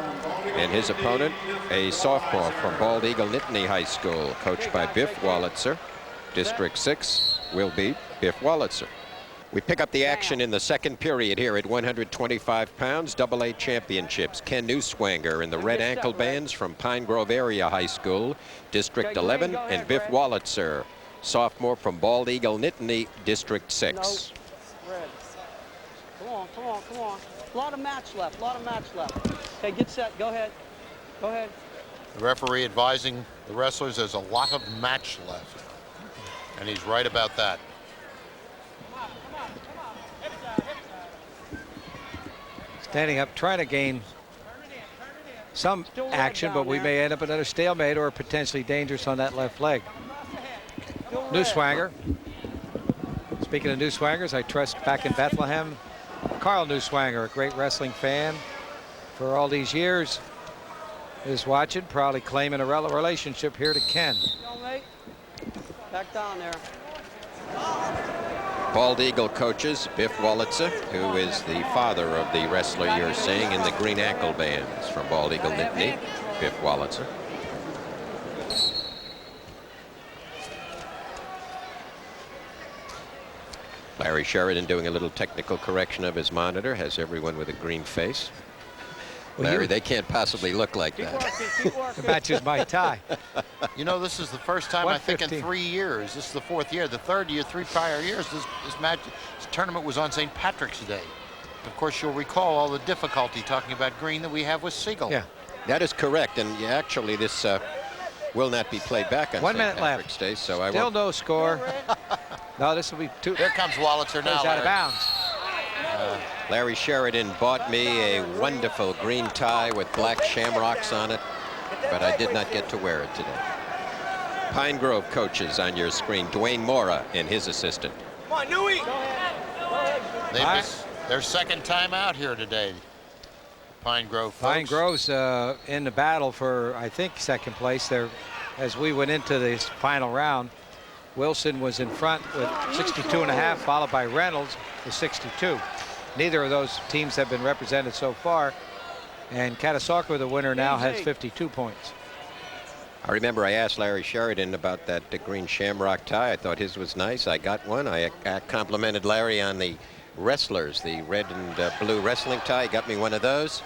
and his opponent, a sophomore from Bald Eagle Nittany High School, coached by Biff Walizer. District 6 will be Biff Walizer. We pick up the action in the 2nd period here at 125 pounds, AA championships. Ken Newswanger in the red ankle bands from Pine Grove Area High School, District 11, and Biff Walizer, sophomore from Bald Eagle Nittany, District 6. Come on. A lot of match left, Okay, get set, go ahead. The referee advising the wrestlers there's a lot of match left. And he's right about that. standing up, trying to gain some action, but we may end up another stalemate or potentially dangerous on that left leg. Newswanger. Speaking of Newswangers, I trust back in Bethlehem, Carl Newswanger, a great wrestling fan for all these years, is watching, probably claiming a relationship here to Ken. Back down there. Bald Eagle coaches Biff Walizer, who is the father of the wrestler you're seeing in the green ankle bands from Bald Eagle Nittany, Biff Walizer. Larry Sheridan doing a little technical correction of his monitor, has everyone with a green face. Well, Larry, they can't possibly look like Keep that. working, keep working. It matches my tie. You know, this is the first time, I think, in 115. 3 years. This is the 4th year. The 3rd year, 3 prior years, this tournament was on St. Patrick's Day. Of course, you'll recall all the difficulty talking about green that we have with Siegel. Yeah. That is correct, and actually this will not be played back on 1 St. minute Patrick's left. Day, so I Still won't. no score. No, this will be 2. Here comes Walizer now. Goes out of Larry. bounds. Larry Sheridan bought me a wonderful green tie with black shamrocks on it, but I did not get to wear it today. Pine Grove coaches on your screen. Dwayne Mora and his assistant. Their second time out here today. Pine Grove folks. Pine Grove's in the battle for, I think, second place there. As we went into this final round, Wilson was in front with 62.5, followed by Reynolds with 62. Neither of those teams have been represented so far, and Catasauqua, the winner, now has 52 points. I remember I asked Larry Sheridan about that green shamrock tie. I thought his was nice. I got one. I complimented Larry on the wrestlers, the red and blue wrestling tie. He got me one of those.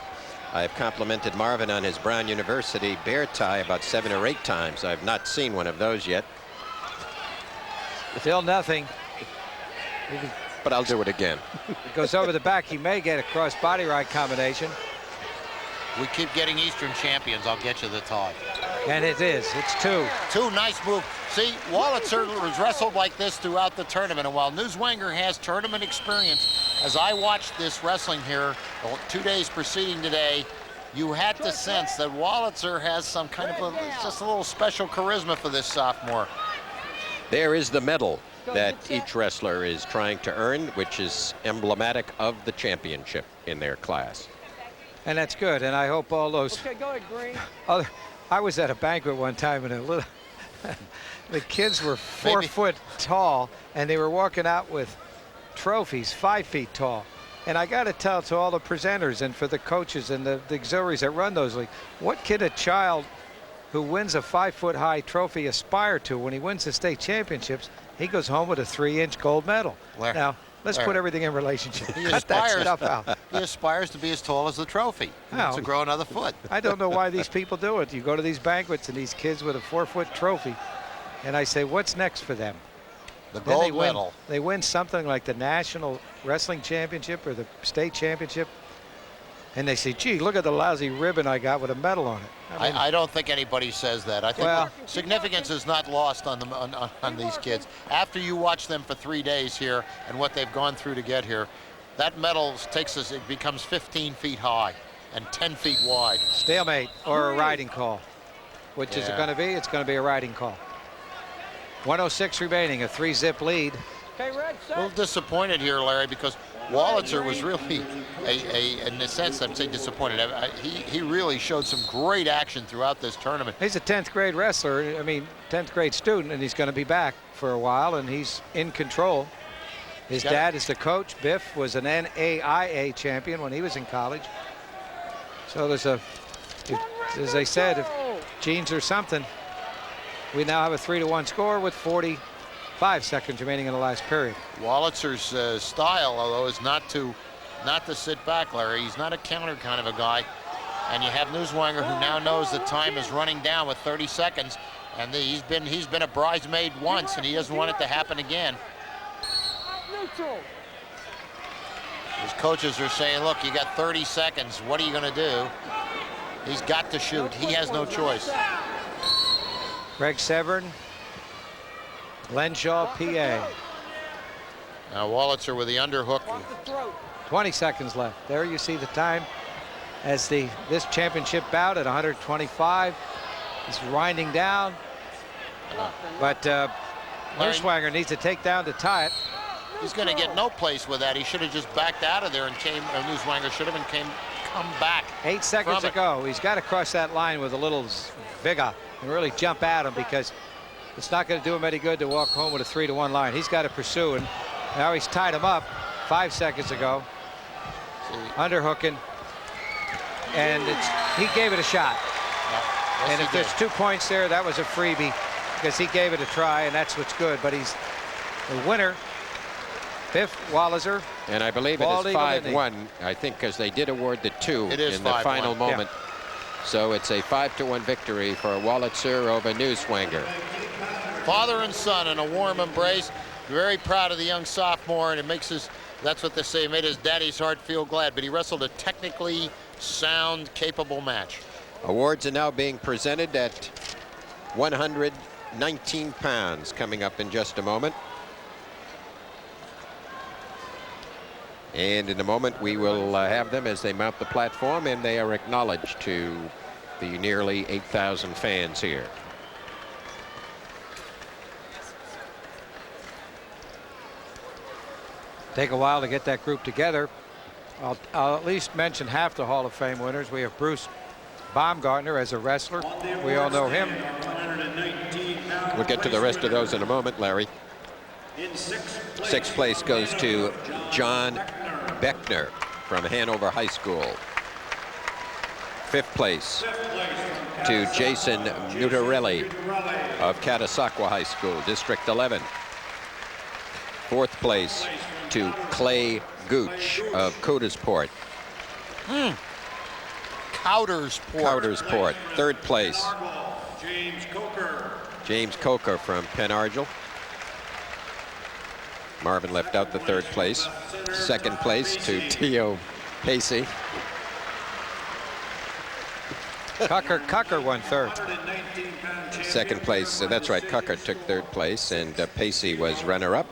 I've complimented Marvin on his Brown University bear tie about 7 or 8 times. I've not seen one of those yet. Still nothing. But I'll do it again. It goes over the back. He may get a cross body ride combination. We keep getting Eastern champions. I'll get you the tie. And it is. It's 2. 2 nice move. See, Walizer was wrestled like this throughout the tournament. And while Newswanger has tournament experience, as I watched this wrestling here 2 days preceding today, you had to sense that Walizer has some kind of just a little special charisma for this sophomore. There is the medal that each wrestler is trying to earn, which is emblematic of the championship in their class. And that's good. And I hope all those Okay, go ahead, Green. other. I was at a banquet one time, and a little. The kids were 4 foot tall, and they were walking out with trophies 5 feet tall. And I got to tell to all the presenters and for the coaches and the auxiliaries that run those leagues, what can a child who wins a 5 foot high trophy aspire to? When he wins the state championships, he goes home with a 3-inch gold medal. Now, let's put everything in relationship. Cut that stuff out. He aspires to be as tall as the trophy. He wants to grow another foot. I don't know why these people do it. You go to these banquets and these kids with a 4 foot trophy, and I say, what's next for them? The Then gold medal. They win something like the National Wrestling Championship or the State Championship, and they say, gee, look at the lousy ribbon I got with a medal on it. I don't think anybody says that. I think significance is not lost on them on these kids. After you watch them for 3 days here and what they've gone through to get here, that medal takes us, it becomes 15 feet high and 10 feet wide. Stalemate or a riding call. Which is it going to be? It's going to be a riding call. 106 remaining, a 3-zip lead. Okay, Red, A little disappointed here, Larry, because Walizer was really, in a sense, I'm saying disappointed. He really showed some great action throughout this tournament. He's a 10th grade wrestler, 10th grade student, and he's going to be back for a while, and he's in control. His dad is the coach. Biff was an NAIA champion when he was in college. So there's as they said, if genes are something, we now have a 3-1 score with 45 seconds remaining in the last period. Walizer's style, although, is not to sit back, Larry. He's not a counter kind of a guy. And you have Newswanger, who now knows the time is running down with 30 seconds, and he's been a bridesmaid once, and he doesn't want it to happen again. Neutral. His coaches are saying, look, you got 30 seconds. What are you going to do? He's got to shoot. He has no choice. Greg Severn, Glenshaw, PA. Now Walizer with the underhook. 20 seconds left. There you see the time as this championship bout at 125 is winding down. But Newswanger needs to take down to tie it. He's going to get no place with that. He should have just backed out of there and Newswanger should have come back. 8 seconds to go. He's got to cross that line with a little vigor and really jump at him, because it's not going to do him any good to walk home with a 3-1 line. He's got to pursue, and now he's tied him up 5 seconds ago. Underhooking, and he gave it a shot. Yes, and if there's 2 points there, that was a freebie, because he gave it a try, and that's what's good. But he's the winner Biff, Walizer. And I believe it Bald is Eagle 5-1, I think, because they did award the 2 It is in the 5-1. final moment. So it's a 5-1 victory for Walizer over Newswanger. Father and son in a warm embrace. Very proud of the young sophomore, and it makes his, that's what they say, made his daddy's heart feel glad. But he wrestled a technically sound, capable match. Awards are now being presented at 119 pounds, coming up in just a moment. And in a moment, we will have them as they mount the platform, and they are acknowledged to the nearly 8,000 fans here. Take a while to get that group together. I'll at least mention half the Hall of Fame winners. We have Bruce Baumgartner as a wrestler. We all know him. We'll get to the rest of those in a moment, Larry. Sixth place goes to John Beckner from Hanover High School. Fifth place to Jason Mutarelli of Catasauqua High School, District 11. Fourth place to Clay Gooch of Coudersport. Coudersport. Third place, James Coker from Penargil. Marvin left out the third place. Second place to Tio Paci. Cucker won third. Second place, that's right, Cucker took third place, and Paci was runner-up.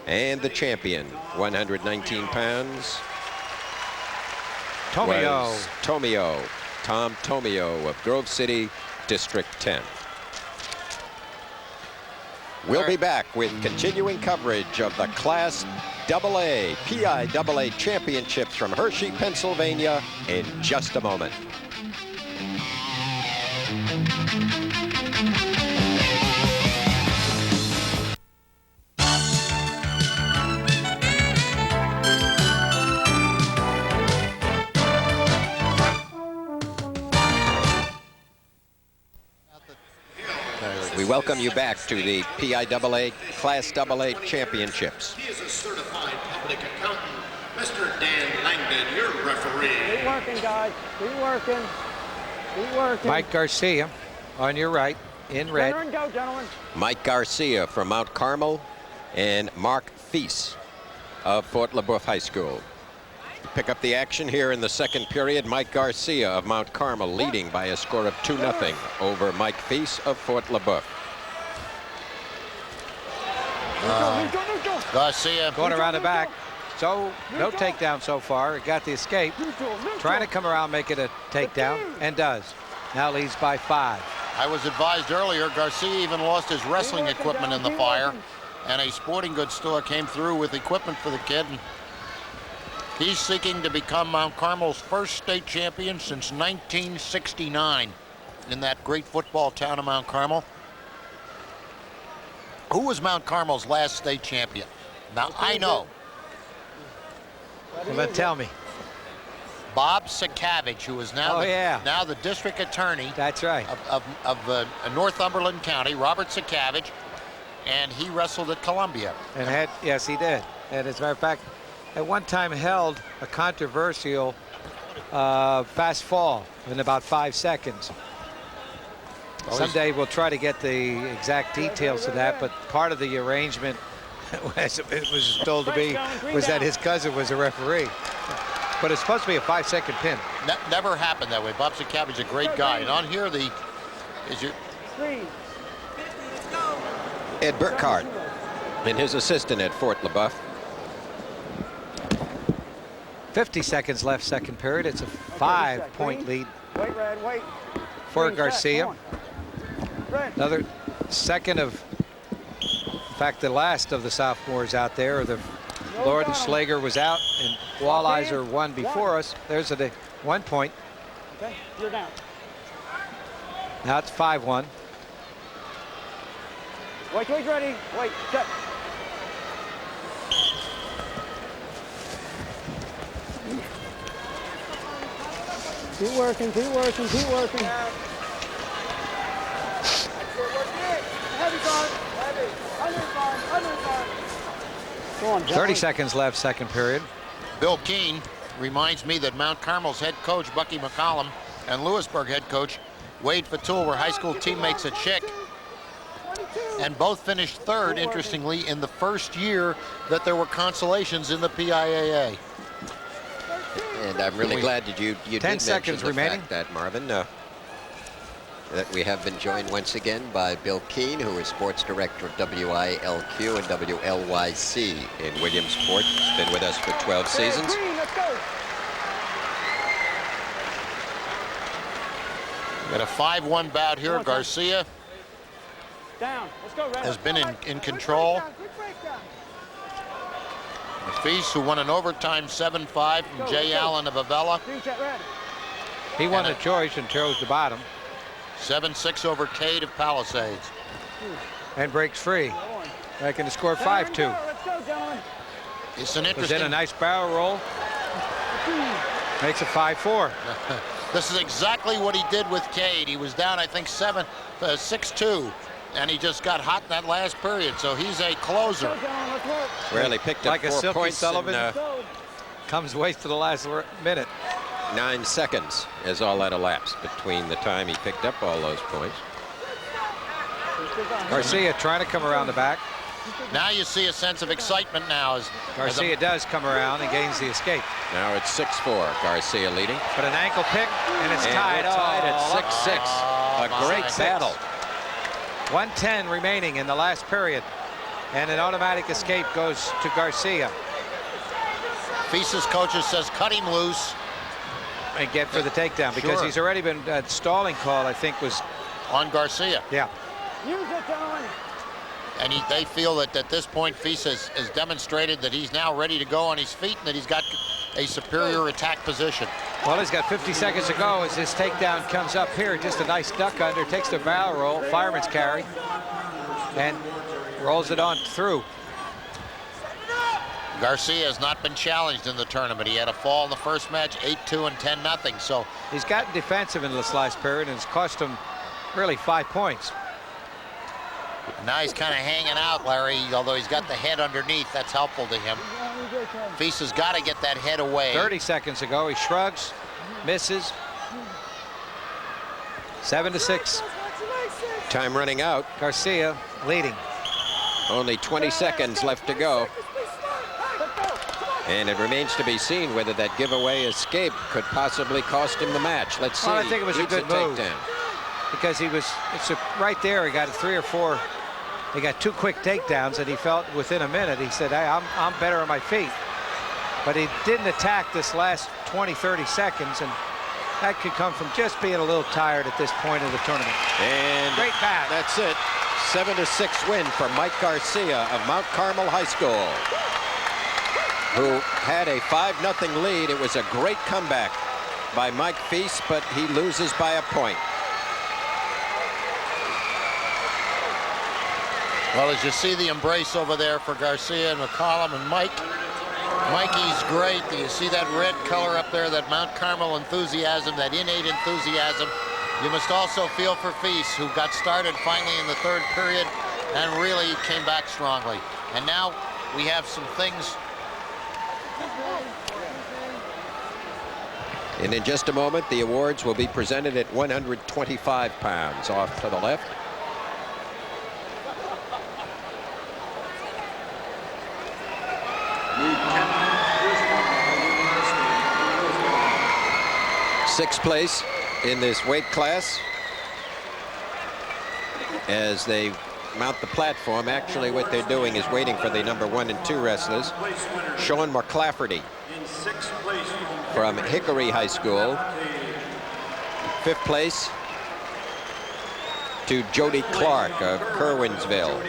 And the champion, 119 pounds, Tomeo. was Tomeo, Tom Tomeo of Grove City, District 10. We'll be back with continuing coverage of the Class AA, PIAA Championships from Hershey, Pennsylvania in just a moment. We welcome you back to the PIAA Class AA Championships. He is a certified public accountant. Mr. Dan Langdon, your referee. Keep working, guys. Keep working. Keep working. Mike Garcia on your right in red. Center and go, gentlemen. Mike Garcia from Mount Carmel and Mark Feiss of Fort LeBoeuf High School. Pick up the action here in the second period. Mike Garcia of Mount Carmel leading by a score of 2-0 over Mike Feiss of Fort LeBoeuf. Garcia Going around the back. So no takedown so far. It got the escape. Trying to come around, make it a takedown, and does. Now leads by 5. I was advised earlier Garcia even lost his wrestling equipment in the fire, and a sporting goods store came through with equipment for the kid. And he's seeking to become Mount Carmel's first state champion since 1969 in that great football town of Mount Carmel. Who was Mount Carmel's last state champion? Now, I know. Well, then tell me. Bob Sakavage, who is now, now the district attorney. That's right. Of Northumberland County, Robert Sakavage, and he wrestled at Columbia. And had, yes, he did. And as a matter of fact, at one time held a controversial fast fall in about 5 seconds. Someday we'll try to get the exact details of that, but part of the arrangement, as it was told to be, was that his cousin was a referee. But it's supposed to be a 5-second pin. Never happened that way. Bob Sakavage is a great guy. And on here, is your Ed Burkhart and his assistant at Fort LeBoeuf. 50 seconds left, second period. It's a 5-point lead Wait, Red, wait. for Garcia. Another second of, in fact, the last of the sophomores out there. The Laudenslager was out, and Walizer won before us. There's a 1 point. Okay, you're down. Now it's 5-1. Wait, wait, ready. Wait, set. Keep working, keep working, keep working. Heavy guard, heavy. Under guard, under guard. Go on, 30 seconds left, second period. Bill Keene reminds me that Mount Carmel's head coach, Bucky McCollum, and Lewisburg head coach, Wade Fatul, were high school teammates at Schick. And both finished third, interestingly, in the first year that there were consolations in the PIAA. And I'm really glad that you 10 did mention seconds the remaining. fact that, Marvin, that we have been joined once again by Bill Keene, who is sports director of WILQ and WLYC in Williamsport. He's been with us for 12 seasons. Got a 5-1 bout here. Garcia Down. Let's go, Red. has been in control. Feiss, who won an overtime 7-5 from Jay Allen of Avella. He won the choice and chose the bottom. 7-6 over Cade of Palisades. And breaks free. Making the score 5-2. Let's go, gentlemen. It's an Was in interesting. a nice barrel roll. Makes it 5-4. This is exactly what he did with Cade. He was down, I think, 6-2, and he just got hot in that last period. So he's a closer. Well, he picked up Like a 4 Silky points Sullivan. in Comes waste to the last minute. 9 seconds as all that elapsed between the time he picked up all those points. Garcia trying to come around the back. Now you see a sense of excitement now as Garcia does come around and gains the escape. Now it's 6-4, Garcia leading. But an ankle pick, and it's And tied. we're tied at Oh, 6-6. A my great God. battle. 1:10 remaining in the last period. And an automatic escape goes to Garcia. Feiss's coaches says cut him loose. And get for the takedown because Sure. he's already been stalling call, I think, was. On Garcia. Yeah. Use it, gentlemen. And they feel that at this point, Feiss has demonstrated that he's now ready to go on his feet and that he's got a superior attack position. Well, he's got 50 seconds to go as this takedown comes up here. Just a nice duck under, takes the barrel roll, fireman's carry, and rolls it on through. Garcia has not been challenged in the tournament. He had a fall in the first match, 8-2 and 10-0. So He's gotten defensive in this last period, and it's cost him really 5 points. now he's kind of hanging out, Larry, although he's got the head underneath. That's helpful to him. Feiss has got to get that head away. 30 seconds ago, he shrugs, misses. 7-6. Time running out. Garcia leading. Only 20 seconds left to go. And it remains to be seen whether that giveaway escape could possibly cost him the match. Let's see. Well, I think it was a Leads good the move. takedown. Because right there, he got 3 or 4. He got 2 quick takedowns, and he felt within a minute, he said, hey, I'm better on my feet. But he didn't attack this last 20, 30 seconds, and that could come from just being a little tired at this point of the tournament. And Great back. that's it. 7-6 win for Mike Garcia of Mount Carmel High School, who had a 5-0 lead. It was a great comeback by Mike Feiss, but he loses by a point. Well, as you see the embrace over there for Garcia and McCollum and Mike. Mikey's great. Do you see that red color up there, that Mount Carmel enthusiasm, that innate enthusiasm? You must also feel for Feiss, who got started finally in the third period and really came back strongly. And now we have some things. And in just a moment, the awards will be presented at 125 pounds. Off to the left. Sixth place in this weight class as they mount the platform. Actually, what they're doing is waiting for the number 1 and 2 wrestlers. Sean McClafferty from Hickory High School. 5th place to Jody Clark of Kerwinsville.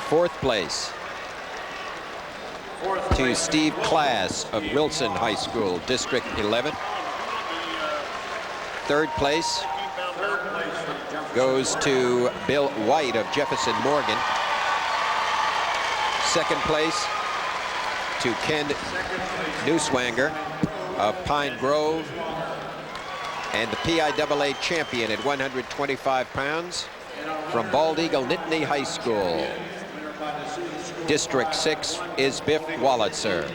4th place to Steve Class of Wilson High School, District 11. 3rd place goes to Bill White of Jefferson-Morgan. 2nd place to Ken Newswanger of Pine Grove. And the PIAA champion at 125 pounds from Bald Eagle Nittany High School, District 6 is Biff Walizer.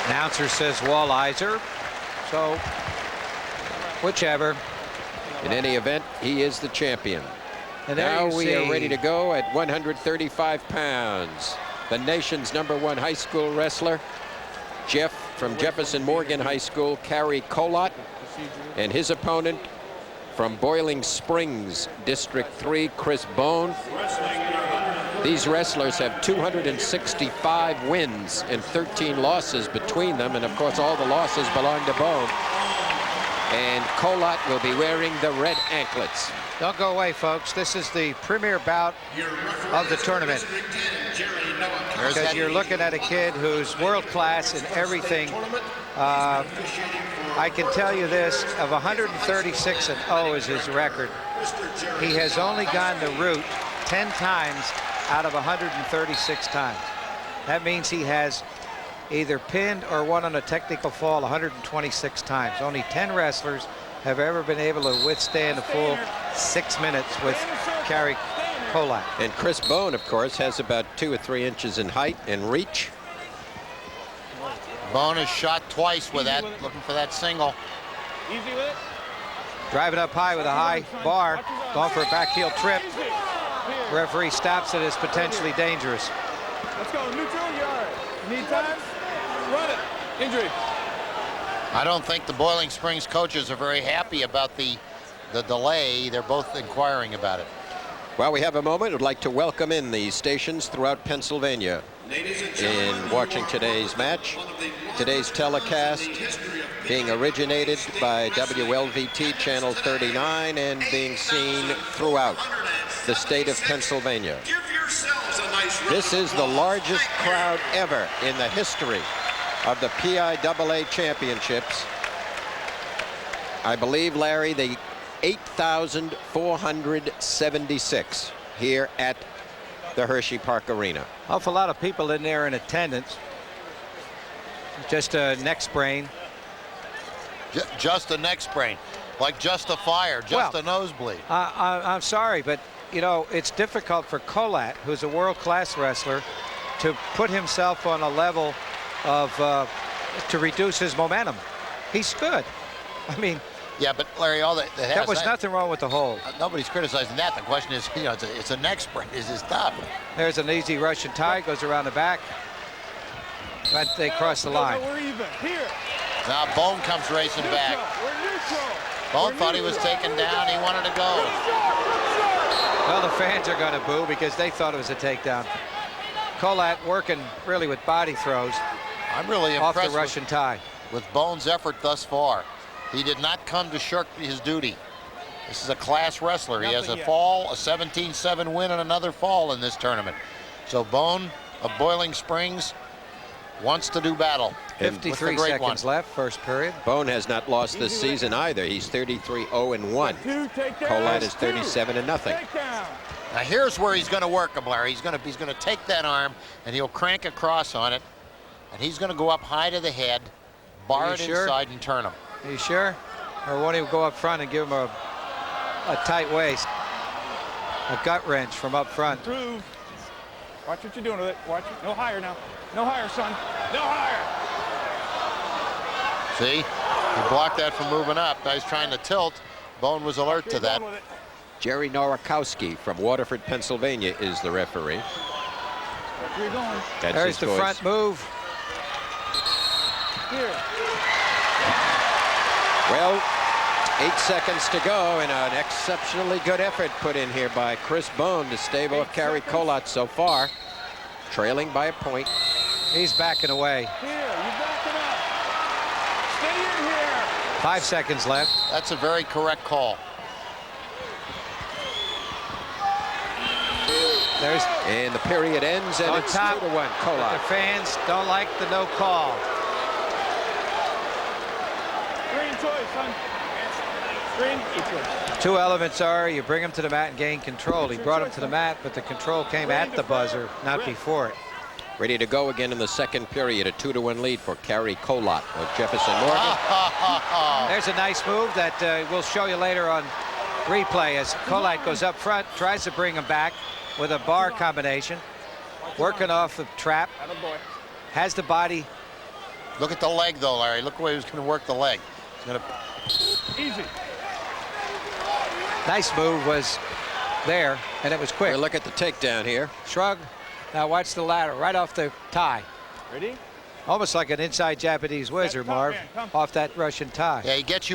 Announcer says Walizer, so whichever. In any event, he is the champion. And there Now you we see, are ready to go at 135 pounds. The nation's #1 high school wrestler, Jeff from Jefferson-Morgan High School, Cary Kolat, and his opponent from Boiling Springs, District 3, Chris Bohn. These wrestlers have 265 wins and 13 losses between them, and of course all the losses belong to Bohn. And Kolat will be wearing the red anklets. Don't go away, folks. This is the premier bout of the tournament. Because you're looking at a kid who's world-class in everything. I can tell you this, of 136-0 is his record. He has only gone the route 10 times out of 136 times. That means he has either pinned or won on a technical fall 126 times. Only 10 wrestlers have ever been able to withstand a full 6 minutes with Cary Kolat. And Chris Bohn, of course, has about 2 or 3 inches in height and reach. Bohn has shot twice with that, looking for that single. Easy with it. Driving up high with a high bar, going for a back heel trip. Referee stops it as potentially dangerous. Let's go. Neutral. You're all right. Need time? Run it. Injury. I don't think the Boiling Springs coaches are very happy about the delay. They're both inquiring about it. While we have a moment, I'd like to welcome in the stations throughout Pennsylvania in watching today's match. Today's telecast being originated by WLVT Channel 39 and being seen throughout the state of Pennsylvania. This is the largest crowd ever in the history of the PIAA Championships. I believe, Larry, the 8,476 here at the Hershey Park Arena. Awful lot of people in there in attendance. Just a neck sprain. Just a neck sprain, like just a fire, just a nosebleed. I'm sorry, but you know, it's difficult for Kolat, who's a world-class wrestler, to put himself on a level of to reduce his momentum. He's good. I mean, yeah, but Larry, all that was nothing wrong with the hold. Nobody's criticizing that. The question is, you know, it's a neck sprain. Is tough. There's an easy Russian tie, goes around the back. But they cross the line. We're even. Here. Now Bohn comes racing back. We're neutral. Bohn thought he was taken down. He wanted to go. Well, the fans are going to boo because they thought it was a takedown. Kolat working really with body throws. I'm really off impressed the Russian tie with Bohn's effort thus far. He did not come to shirk his duty. This is a class wrestler. He has a fall, a 17-7 win, and another fall in this tournament. So Bohn of Boiling Springs wants to do battle. 53 seconds left, first period. Bohn has not lost this season either. He's 33-0-1. Kolat is 37-0. Now here's where he's going to work him, Larry. He's going to take that arm and he'll crank across on it, and he's going to go up high to the head, bar it inside, and turn him. Are you sure? Or won't he go up front and give him a tight waist, a gut wrench from up front? Watch what you're doing with it. Watch it. No higher now. No higher, son. No higher. See, he blocked that from moving up. Now he's trying to tilt. Bohn was alert to that. Jerry Norikowski from Waterford, Pennsylvania is the referee. There's the front move. Here. Well, 8 seconds to go, and an exceptionally good effort put in here by Chris Bohn to stave off Cary Kolat so far, trailing by a point. He's backing away. Here, you backing up. Stay in here. 5 seconds left. That's a very correct call. And the period ends, and it's 2-1 Kolat. The fans don't like the no call. Green choice, son. Green choice. Two elements are you bring him to the mat and gain control. He brought him to the mat, but the control came at the buzzer, not before it. Ready to go again in the second period, a 2-1 lead for Cary Kolat of Jefferson-Morgan. There's a nice move that we'll show you later on replay as Kolat goes up front, tries to bring him back with a bar combination, working off the trap, has the body. Look at the leg, though, Larry. Look where he was going to work the leg. He's going to... Easy. Nice move was there, and it was quick. Look at the takedown here. Shrug. Now watch the ladder right off the tie. Ready? Almost like an inside Japanese wizard, Marv, off that Russian tie. Yeah, he gets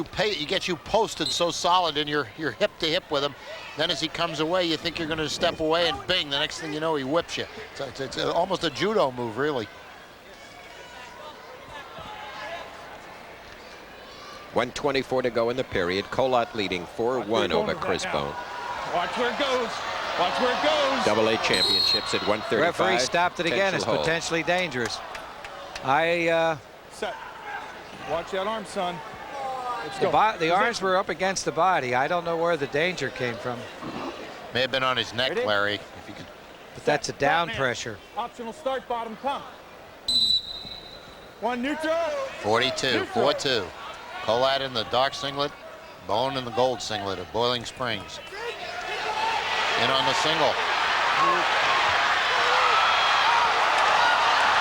you posted so solid, and you're hip to hip with him. Then as he comes away, you think you're going to step away, and bing, the next thing you know, he whips you. It's almost a judo move, really. 1:24 to go in the period. Kolat leading 4-1 over Chris Bohn. Watch where it goes. Watch where it goes. AA championships at 135. Referee stopped it again. It's Potential hold. potentially dangerous. Set. Watch that arm, son. Let's go. The arms were up against the body. I don't know where the danger came from. May have been on his neck, Ready? Larry. If you could. But that's a down pressure. Optional start, bottom pump. One neutral. 42, 4-2. Kolat in the dark singlet, Bohn in the gold singlet of Boiling Springs. In on the single.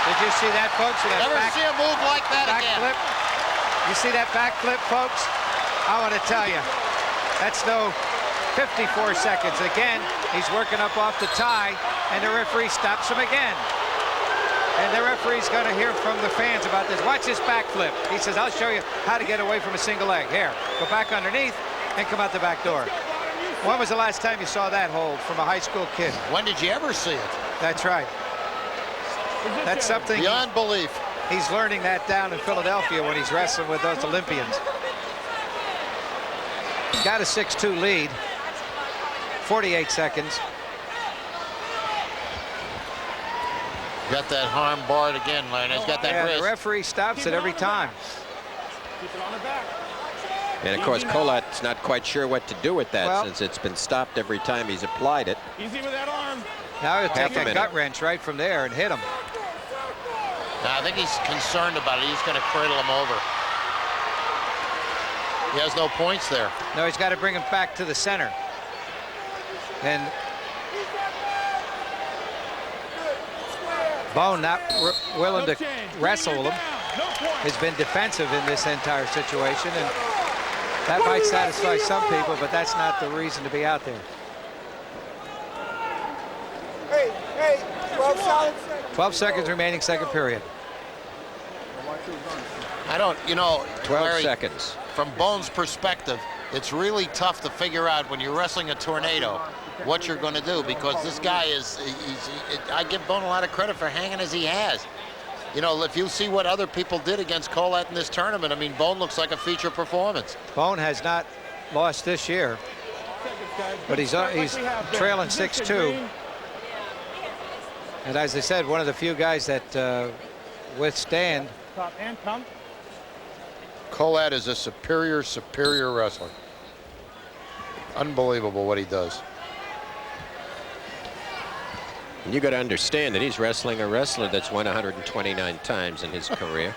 Did you see that, folks? Never see a move like that again. Flip. You see that back flip, folks? I want to tell you, that's no 54 seconds. Again, he's working up off the tie, and the referee stops him again. And the referee's going to hear from the fans about this. Watch this back flip. He says, I'll show you how to get away from a single leg. Here, go back underneath and come out the back door. When was the last time you saw that hold from a high school kid? When did you ever see it? That's right. That's something beyond belief. He's learning that down in Philadelphia when he's wrestling with those Olympians. Got a 6-2 lead. 48 seconds. Got that arm barred again, Larry. He's got that wrist. The referee stops it every time. Keep it on the back. And of course, Kolat's not quite sure what to do with that since it's been stopped every time he's applied it. Easy with that arm. Now he'll take Half a a minute. gut wrench right from there and hit him. Now, I think he's concerned about it. He's going to cradle him over. He has no points there. No, he's got to bring him back to the center. And Bohn not willing to wrestle him. Has been defensive in this entire situation, and that might satisfy some people, but that's not the reason to be out there. 12 seconds remaining, second period. I don't, 12 Larry, seconds. From Bohn's perspective, it's really tough to figure out when you're wrestling a tornado what you're going to do, because this guy I give Bohn a lot of credit for hanging as he has. If you see what other people did against Kolat in this tournament, I mean, Bohn looks like a feature performance. Bohn has not lost this year, but he's trailing 6-2. And as I said, one of the few guys that withstand. Top and pump. Kolat is a superior wrestler. Unbelievable what he does. And you got to understand that he's wrestling a wrestler that's won 129 times in his career.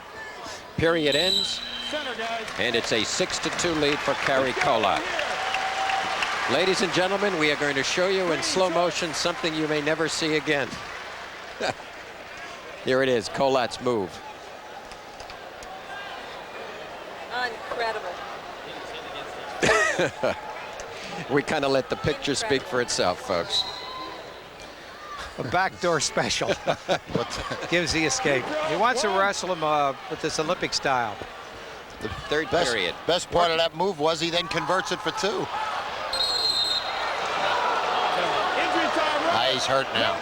Period ends, and it's a 6-2 lead for Cary Kolat. Ladies and gentlemen, we are going to show you in slow motion something you may never see again. Here it is, Kolat's move. Incredible. We kind of let the picture speak for itself, folks. A backdoor special. Gives the escape. He wants to wrestle him with this Olympic style. The third period. Best part of that move was he then converts it for 2. Injury time. Run. He's hurt now.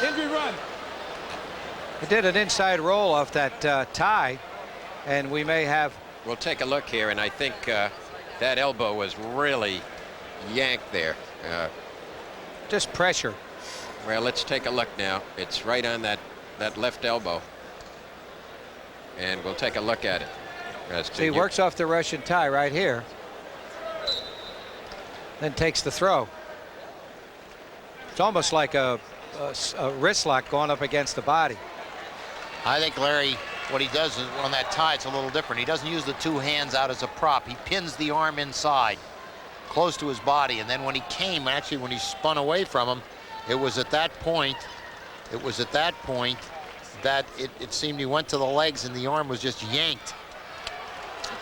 2. Injury run. He did an inside roll off that tie, and we may have. We'll take a look here, and I think that elbow was really yanked there. Just pressure. Well, let's take a look now. It's right on that left elbow. And we'll take a look at it. See, he works off the Russian tie right here. Then takes the throw. It's almost like a wrist lock going up against the body. I think Larry, what he does is on that tie, it's a little different. He doesn't use the 2 hands out as a prop. He pins the arm inside. close to his body. And then when he came, actually when he spun away from him, it was at that point that it seemed he went to the legs and the arm was just yanked.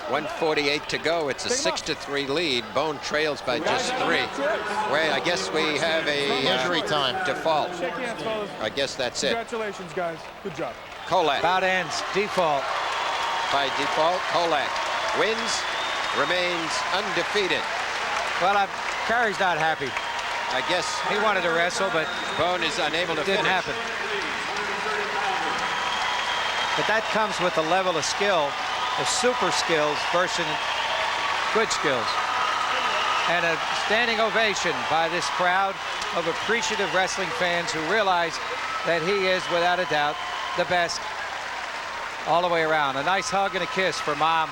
1:48 to go. It's a 6-3 lead. Bohn trails by just 3. Wait, I guess we have a injury time default. Shake hands, fellas. I guess that's it. Congratulations, guys. Good job. Kolat. Bout ends, default. By default, Kolat wins, remains undefeated. Well, Cary's not happy. I guess He wanted to wrestle, but Bohn is unable to didn't finish. happen. But that comes with a level of skill, of super skills versus good skills. And a standing ovation by this crowd of appreciative wrestling fans who realize that he is, without a doubt, the best all the way around. A nice hug and a kiss for Mom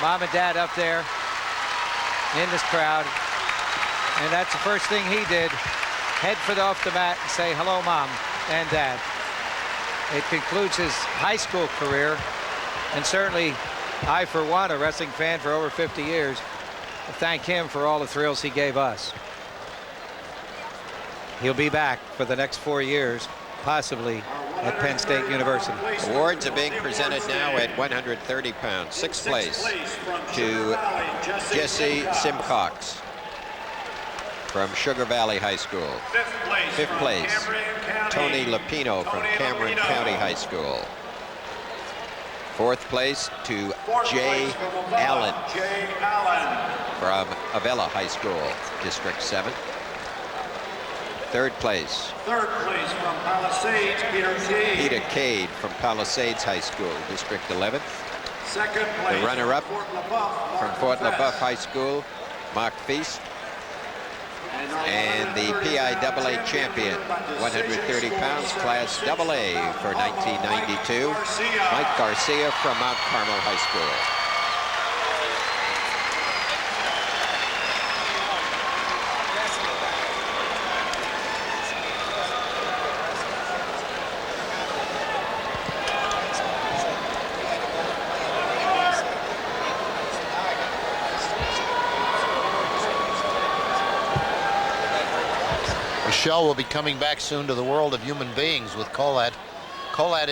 and Dad up there in this crowd. And that's the first thing he did. Head off the mat and say hello, Mom and Dad. It concludes his high school career. And certainly, I, for one, a wrestling fan for over 50 years, thank him for all the thrills he gave us. He'll be back for the next 4 years, possibly at Penn State University. Awards are being presented now at 130 pounds. Sixth place to Jesse Simcox from Sugar Valley High School. Fifth place, Tony Lapino from Cameron County High School. Fourth place to Jay Allen from Avella High School, District 7. Third place Third place from Palisades, Peter Cade. Peter Cade from Palisades High School, District 11. Second place The runner-up Fort LaBeouf, from Fort LaBeouf High School, Mark Feiss. And the PIAA champion, 130 pounds, class AA for 1992, Mike Garcia from Mount Carmel High School. Michelle will be coming back soon to the world of human beings with Kolat. Kolat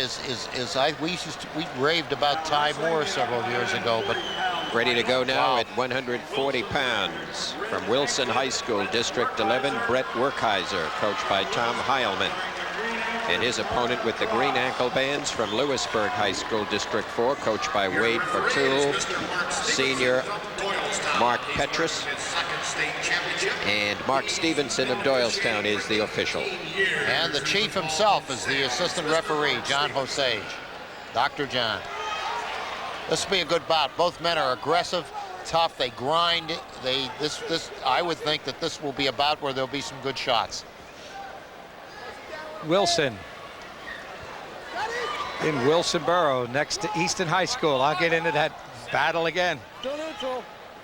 we raved about Ty Moore several years ago, but Ready to go now Wow. at 140 pounds. From Wilson High School, District 11, Brett Werkheiser, coached by Tom Heilman. And his opponent with the green ankle bands from Lewisburg High School, District 4, coached by Wade Fatul, senior Mark Petras, and Mark Stevenson of Doylestown is the official. and the chief himself is the assistant referee, John Osage, Dr. John. This will be a good bout. Both men are aggressive, tough. They grind. I would think that this will be a bout where there'll be some good shots. Wilson in Wilsonboro next to Easton High School. I'll get into that battle again.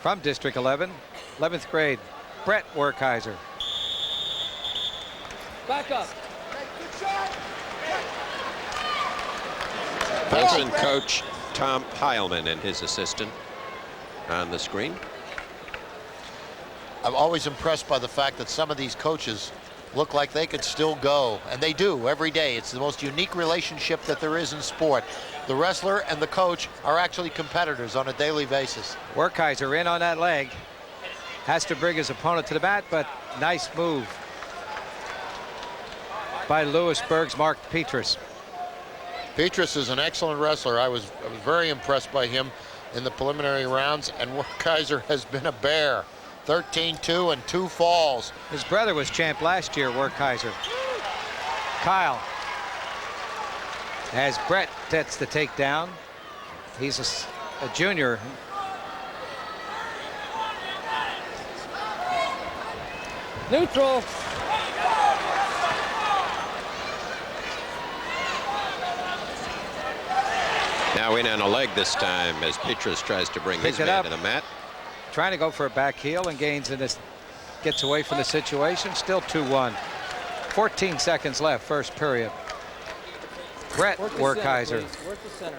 From District 11, 11th grade, Brett Werkheiser. Back up. Wilson coach Tom Heilman and his assistant on the screen. I'm always impressed by the fact that some of these coaches look like they could still go, and they do every day. It's the most unique relationship that there is in sport. The wrestler and the coach are actually competitors on a daily basis. Werkheiser in on that leg. Has to bring his opponent to the mat, but nice move by Lewisburg's Mark Petras. Petras is an excellent wrestler. I was very impressed by him in the preliminary rounds, and Werkheiser has been a bear. 13-2 and 2 falls. His brother was champ last year, Werkheiser. Kyle, as Brett gets the takedown. He's a junior. Neutral. Now in on a leg this time as Petras tries to bring his Pick it man up. to the mat. Trying to go for a back heel and gains in this, gets away from the situation. Still 2-1. 14 seconds left, first period. Brett Werkheiser Work the center.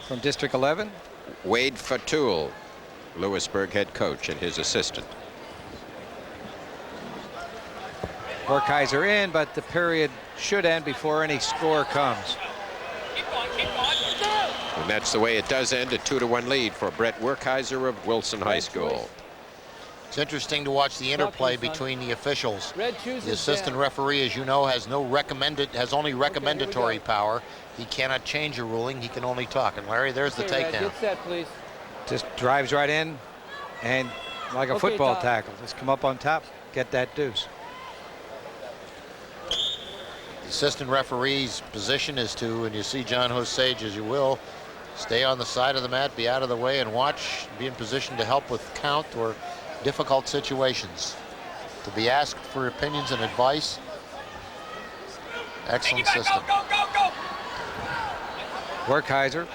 from District 11. Wade Fatul Lewisburg head coach, and his assistant. Werkheiser in, but the period should end before any score comes. And that's the way it does end, a 2-1 lead for Brett Werkheiser of Wilson High School. It's interesting to watch the interplay between the officials. Red shoes The is assistant down. referee, as you know, has only recommendatory power. He cannot change a ruling. He can only talk. And Larry, there's the Okay, Red, takedown. get set, please. Just drives right in, and like a Okay, football Todd. tackle, just come up on top, get that deuce. The assistant referee's position is to, and you see John Osage as you will, stay on the side of the mat, be out of the way, and watch, be in position to help with count or difficult situations. To be asked for opinions and advice. Excellent system. Werkheiser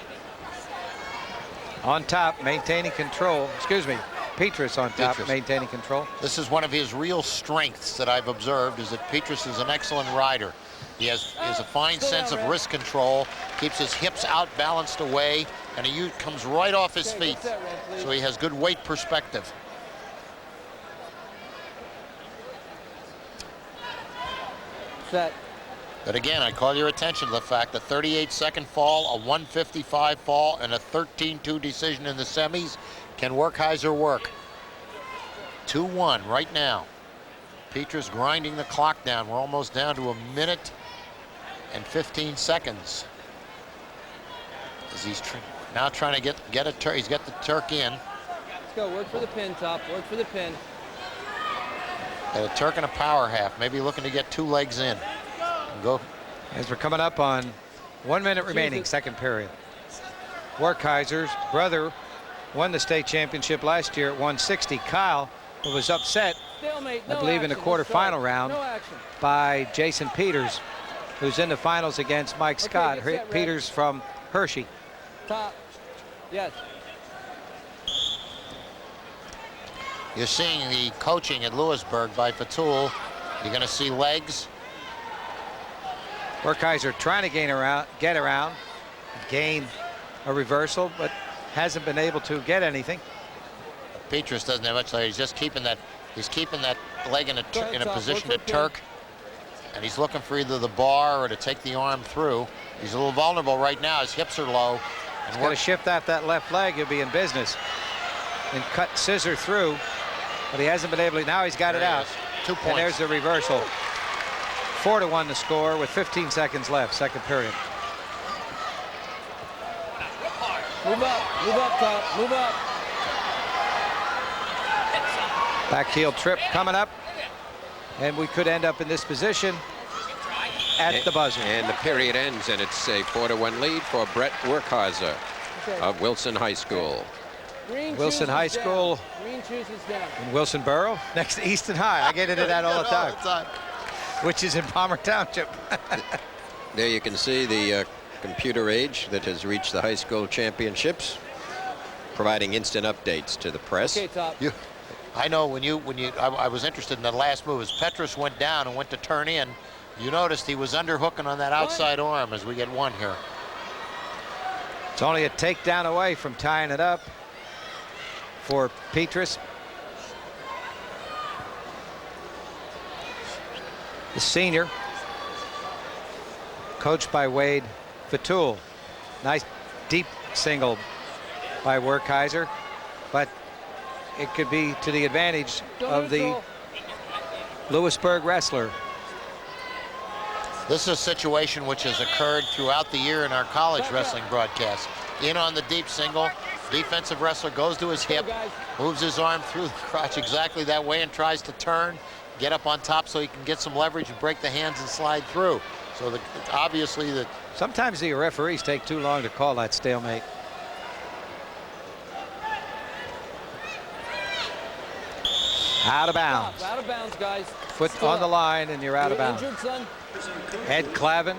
on top, maintaining control. Excuse me, Petras on top, Petras. maintaining control. This is one of his real strengths that I've observed, is that Petras is an excellent rider. He has a fine sense of wrist control, keeps his hips out balanced away, and he comes right off his Okay, feet. get set, Red, please. So he has good weight perspective. Set. But again, I call your attention to the fact that 38-second fall, a 155 fall, and a 13-2 decision in the semis. Can Werkheiser work? 2-1 right now. Petras grinding the clock down. We're almost down to 1 minute and 15 seconds. As he's now trying to get a Turk. He's got the Turk in. Let's go. Work for the pin, Top. Work for the pin. Got a Turk and a power half. Maybe looking to get 2 legs in. And go. As we're coming up on 1 minute remaining, second period. Werkheiser's brother won the state championship last year at 160. Kyle, who was upset, Stalemate. I No believe in the action. Let's quarterfinal start. round No action. by Jason Peters, who's in the finals against Mike Okay, Scott. get set, Red. Peters from Hershey. Top. Yes. You're seeing the coaching at Lewisburg by Fatul. You're going to see legs. Werkheiser trying to get around, gain a reversal, but hasn't been able to get anything. Petras doesn't have much. He's just keeping that. He's keeping that leg in a Go ahead, Top. position Work to for Turk, and he's looking for either the bar or to take the arm through. He's a little vulnerable right now. His hips are low. He's got to shift out that left leg. He'll be in business. And cut scissor through, but he hasn't been able to. Now he's got it out. 2 points. And there's the reversal. 4-1 the score with 15 seconds left, second period. Move up, Top. Move up. Back heel trip coming up, and we could end up in this position at the buzzer. And the period ends, and it's a 4-1 lead for Brett Werkheiser of Wilson High School. Green Wilson shoes High is down. School. Green shoes is down. In Wilson Borough, next to Easton High. I get into that all the time, which is in Palmer Township. There you can see the computer age that has reached the high school championships, providing instant updates to the press. Okay, Top. I know I was interested in the last move as Petras went down and went to turn in. You noticed he was underhooking on that outside arm as we get 1 here. It's only a takedown away from tying it up for Petras. The senior, coached by Wade Fatul. Nice deep single by Werkheiser, but it could be to the advantage of the Lewisburg wrestler. This is a situation which has occurred throughout the year in our college wrestling broadcast. In on the deep single, defensive wrestler goes to his hip, moves his arm through the crotch exactly that way and tries to turn, get up on top so he can get some leverage and break the hands and slide through. So obviously that. Sometimes the referees take too long to call that stalemate. Out of bounds. Out of bounds, guys. Foot on the line and you're out of bounds. Injured, son? Ed Clavin,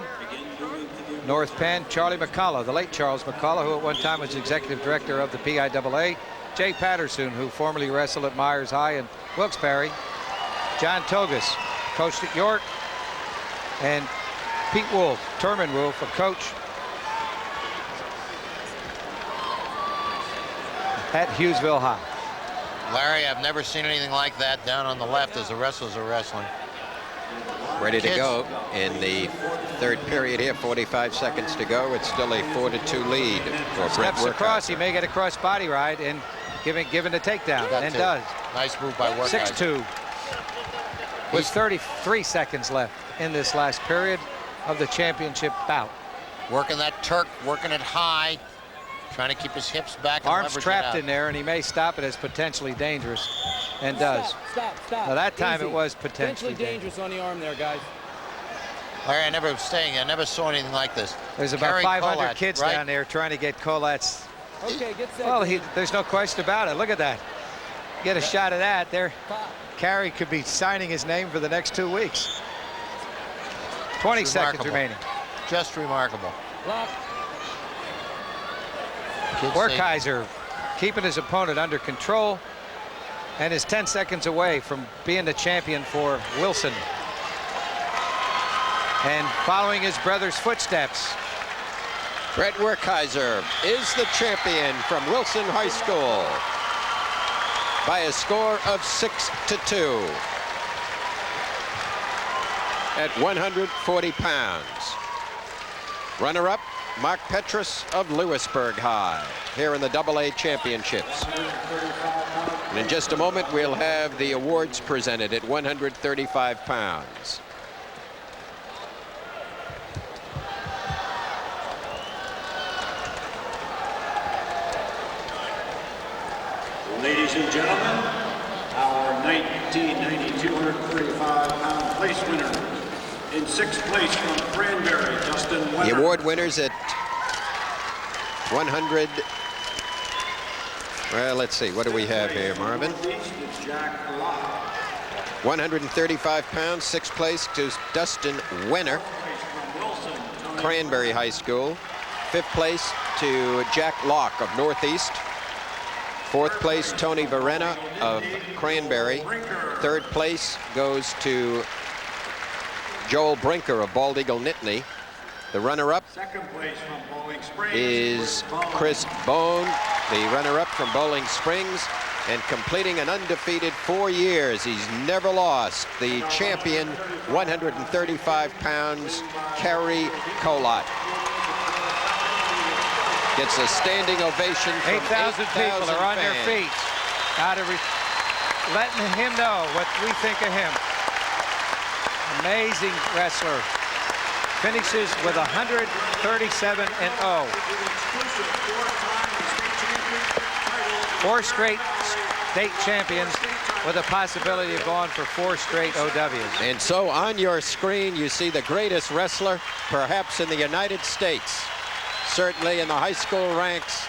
North Penn, Charlie McCullough, the late Charles McCullough, who at one time was executive director of the PIAA, Jay Patterson, who formerly wrestled at Myers High in Wilkes-Barre, John Togus, coached at York, and Pete Wolf, Terman Wolf, a coach. at Hughesville High. Larry, I've never seen anything like that down on the left as the wrestlers are wrestling. Ready to go in the third period here. 45 seconds to go. It's still a 4-2 lead for Brett Steps across. Werkheiser. He may get a cross body ride and given the takedown, and does. Nice move by Werkheiser. 6-2. With 33 seconds left in this last period of the championship bout. Working that Turk, working it high, trying to keep his hips back. And Arms leverage it trapped out. in there, and he may stop it as potentially dangerous, and does. Stop. Now that time Easy. it was potentially dangerous on the arm there, guys. Larry, I never saw anything like this. There's about Cary 500 Kolat, kids right? down there trying to get Kolat's. Okay, get set. Well, there's no question about it. Look at that. Get a shot of that. There, Cary could be signing his name for the next 2 weeks. 20 seconds remaining. Just remarkable. Lock. Werkheiser keeping his opponent under control and is 10 seconds away from being the champion for Wilson. And following his brother's footsteps. Brett Werkheiser is the champion from Wilson High School by a score of 6-2 at 140 pounds. Runner-up, Mark Petras of Lewisburg High here in the AA championships. And in just a moment, we'll have the awards presented at 135 pounds. Ladies and gentlemen, our 1992 135-pound place winner. In 6th place from Cranberry, Dustin Wenner. The award winners at 100. Well, let's see. What do we have here, Marvin? 135 pounds, 6th place to Dustin Wenner, Cranberry High School. 5th place to Jack Locke of Northeast. 4th place, Tony Verena of Cranberry. 3rd place goes to Joel Brinker of Bald Eagle Nittany. The runner-up is Chris Bohn, the runner-up from Bowling Springs, and completing an undefeated 4 years. He's never lost. The champion, 135 pounds, Cary Kolat. Gets a standing ovation from 8,000 people are on their fans. feet. Letting him know what we think of him. Amazing wrestler. Finishes with 137-0. 4 straight state champions with a possibility of going for 4 straight OWs. And so on your screen, you see the greatest wrestler, perhaps in the United States. Certainly in the high school ranks,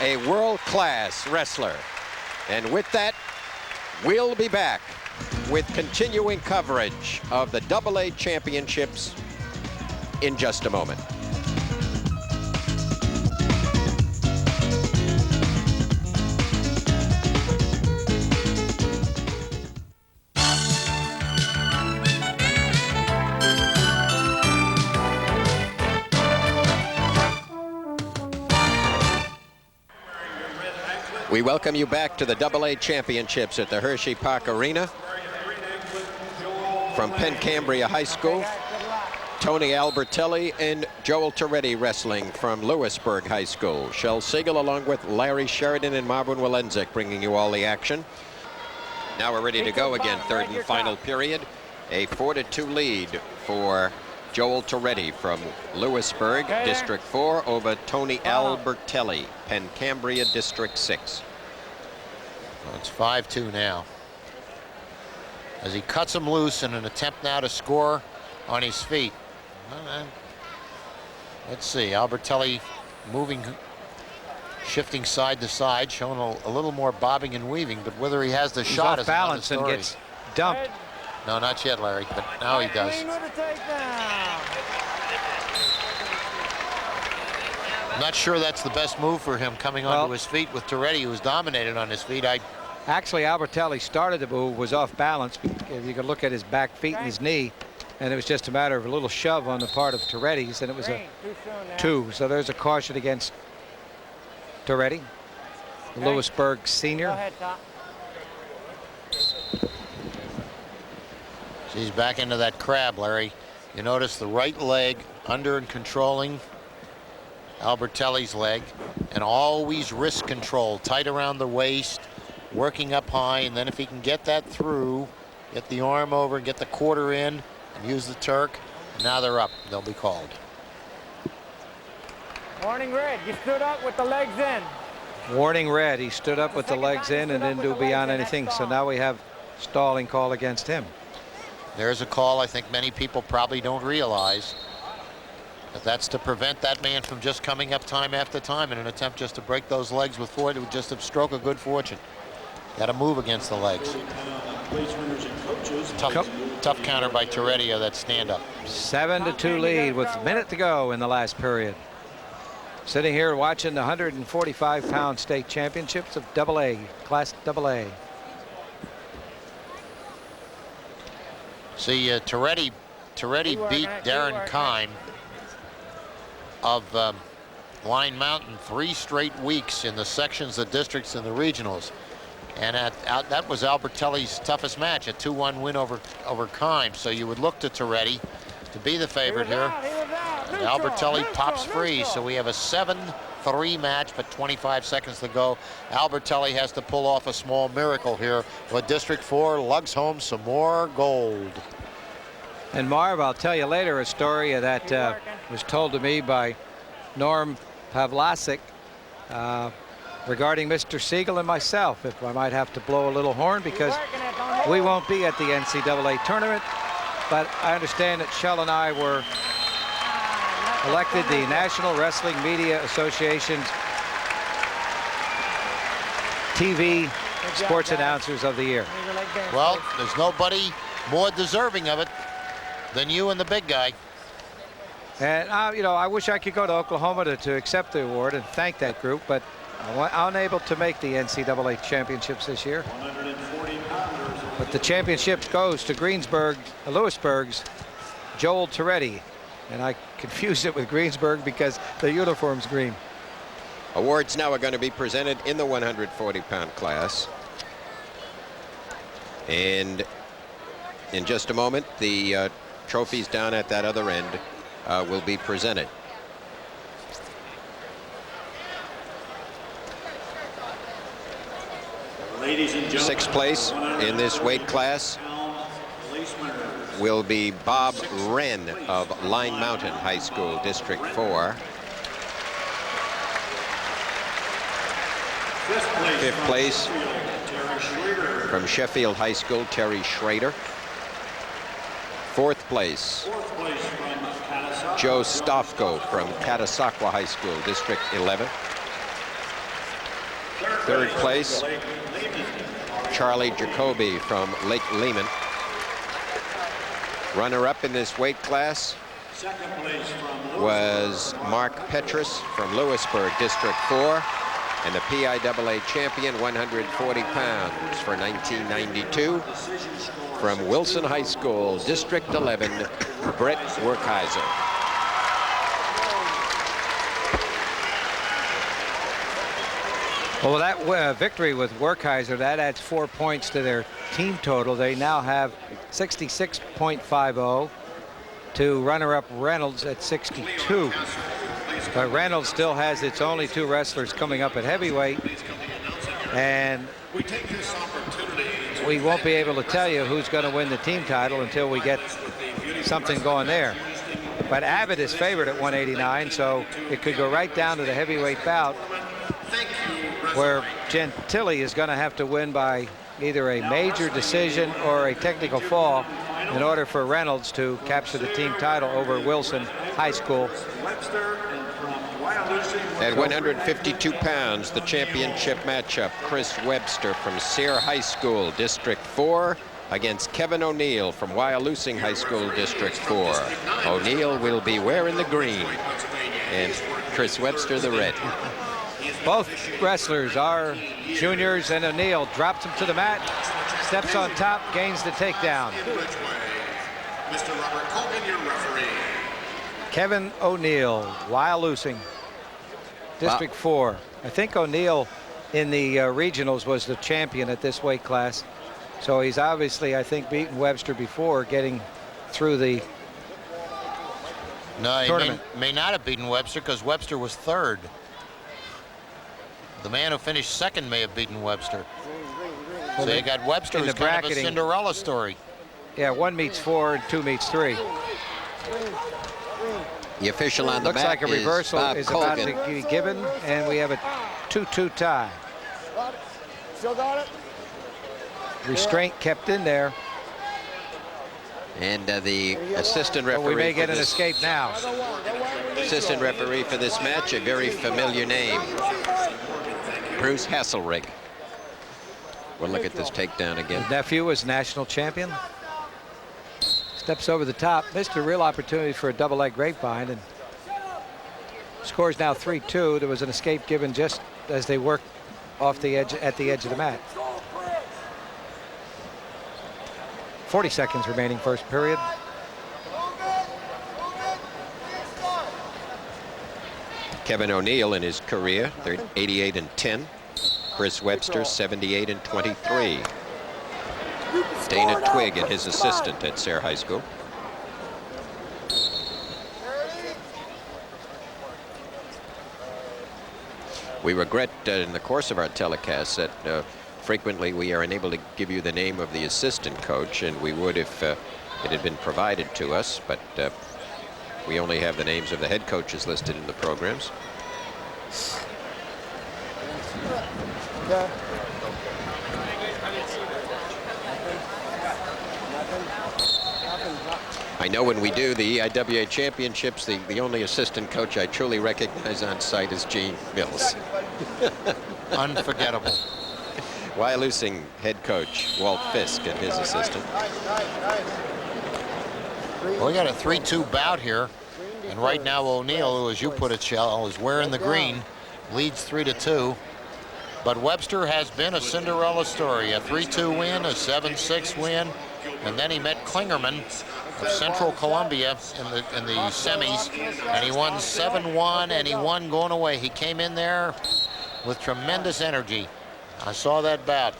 a world-class wrestler. And with that, we'll be back with continuing coverage of the AA championships in just a moment. We welcome you back to the AA championships at the Hershey Park Arena. From Penn Cambria High School, Tony Albertelli and Joel Toretti wrestling from Lewisburg High School. Shel Siegel along with Larry Sheridan and Marvin Walensek bringing you all the action. Now we're ready to go again, third and final period. A 4-2 lead for Joel Toretti from Lewisburg, District 4, over Tony Albertelli, Penn Cambria, District 6. Well, it's 5-2 now. As he cuts him loose in an attempt now to score on his feet. Let's see, Albertelli moving, shifting side to side, showing a little more bobbing and weaving, but whether he has the shot is another balance and story. gets dumped. No, not yet, Larry, but now he does. I'm not sure that's the best move for him, coming onto his feet with Toretti, who was dominated on his feet. Actually, Albertelli started the move, was off balance. If you could look at his back feet and his knee, and it was just a matter of a little shove on the part of Toretti's, and it was a 2. So there's a caution against Toretti. Lewisburg senior. Go ahead, Tom. She's back into that crab, Larry. You notice the right leg under and controlling Albertelli's leg, and always wrist control, tight around the waist, working up high, and then if he can get that through, get the arm over, get the quarter in, and use the Turk, and now they're up. They'll be called. Warning red. You stood up with the legs in. Warning red. He stood up with the legs in and didn't do beyond anything. So now we have stalling call against him. There's a call I think many people probably don't realize. But that's to prevent that man from just coming up time after time in an attempt just to break those legs with forward. It would just a stroke of good fortune. Got to move against the legs. Tough counter by Toretti of that stand-up. 7-2 lead with a minute to go in the last period. Sitting here watching the 145-pound state championships of AA, Class AA. See, Toretti beat Darren Kime of Line Mountain 3 straight weeks in the sections, the districts, and the regionals. And that was Albertelli's toughest match, a 2-1 win over Kime. So you would look to Toretti to be the favorite here. And Albertelli pops free, so we have a 7-3 match, but 25 seconds to go. Albertelli has to pull off a small miracle here, but District 4 lugs home some more gold. And Marv, I'll tell you later a story that was told to me by Norm Pavlasik regarding Mr. Siegel and myself, if I might have to blow a little horn, because we won't be at the NCAA tournament. But I understand that Shell and I were elected the National Wrestling Media Association's TV sports announcers of the year. Well, there's nobody more deserving of it than you and the big guy. And, you know, I wish I could go to Oklahoma to accept the award and thank that group, but I'm unable to make the NCAA championships this year. But the championships goes to Lewisburg's Joel Toretti. And I confused it with Greensburg because the uniform's green. Awards now are going to be presented in the 140-pound class. And in just a moment, the trophies down at that other end will be presented. Ladies and gentlemen, Sixth place in this weight class will be Bob Wren of Line Mountain High School, District 4. Fifth place from Sheffield High School, Terry Schrader. Fourth place, Joe Stofko from Catasauqua High School, District 11. Third place, Charlie Jacoby from Lake Lehman. Runner-up in this weight class was Mark Petras from Lewisburg, District 4, and the PIAA champion, 140 pounds for 1992, from Wilson High School, District 11, Brett Werkheiser. Well, that victory with Werkheiser, that adds 4 points to their team total. They now have 66.50 to runner-up Reynolds at 62. But Reynolds still has its only 2 wrestlers coming up at heavyweight, and we won't be able to tell you who's going to win the team title until we get something going there. But Abbott is favored at 189, so it could go right down to the heavyweight bout, where Gentili is going to have to win by either a major decision or a technical fall in order for Reynolds to capture the team title over Wilson High School. At 152 pounds, the championship matchup, Chris Webster from Sayre High School, District 4, against Kevin O'Neill from Wyalusing High School, District 4. O'Neill will be wearing the green, and Chris Webster the red. Both wrestlers are juniors, and O'Neill drops him to the mat, steps on top, gains the takedown. Mr. Robert Colgan, your referee. Kevin O'Neill, Wyalusing, District 4. I think O'Neill in the regionals was the champion at this weight class. So he's obviously, I think, beaten Webster before getting through the tournament. He may not have beaten Webster because Webster was third. The man who finished second may have beaten Webster. So you got Webster, who's kind of a Cinderella story. Yeah, 1 meets 4 and 2 meets 3. The official on the Looks mat like a reversal is about to Colgan. be given, and we have a 2-2 tie. Still got it? Restraint kept in there. And the assistant referee. But we may get for an this, escape now. assistant referee for this match, a very familiar name, Bruce Hasselrig. We'll look at this takedown again. His nephew was national champion. Steps over the top, missed a real opportunity for a double leg grapevine, and scores now 3-2. There was an escape given just as they worked off the edge at the edge of the mat. 40 seconds remaining first period. Kevin O'Neill in his career, 88-10. Chris Webster, 78-23. Dana Twigg and his assistant at Sayre High School. We regret in the course of our telecast that frequently we are unable to give you the name of the assistant coach, and we would if it had been provided to us, but we only have the names of the head coaches listed in the programs. I know when we do the EIWA championships, the only assistant coach I truly recognize on site is Gene Mills. Unforgettable. Wyalusing head coach Walt Fisk and his assistant. Well, we got a 3-2 bout here. And right now O'Neill, who, as you put it, Shell, is wearing the green, leads 3-2. But Webster has been a Cinderella story. A 3-2 win, a 7-6 win, and then he met Klingerman of Central Columbia in the semis, and he won 7-1, and he won going away. He came in there with tremendous energy. I saw that bout.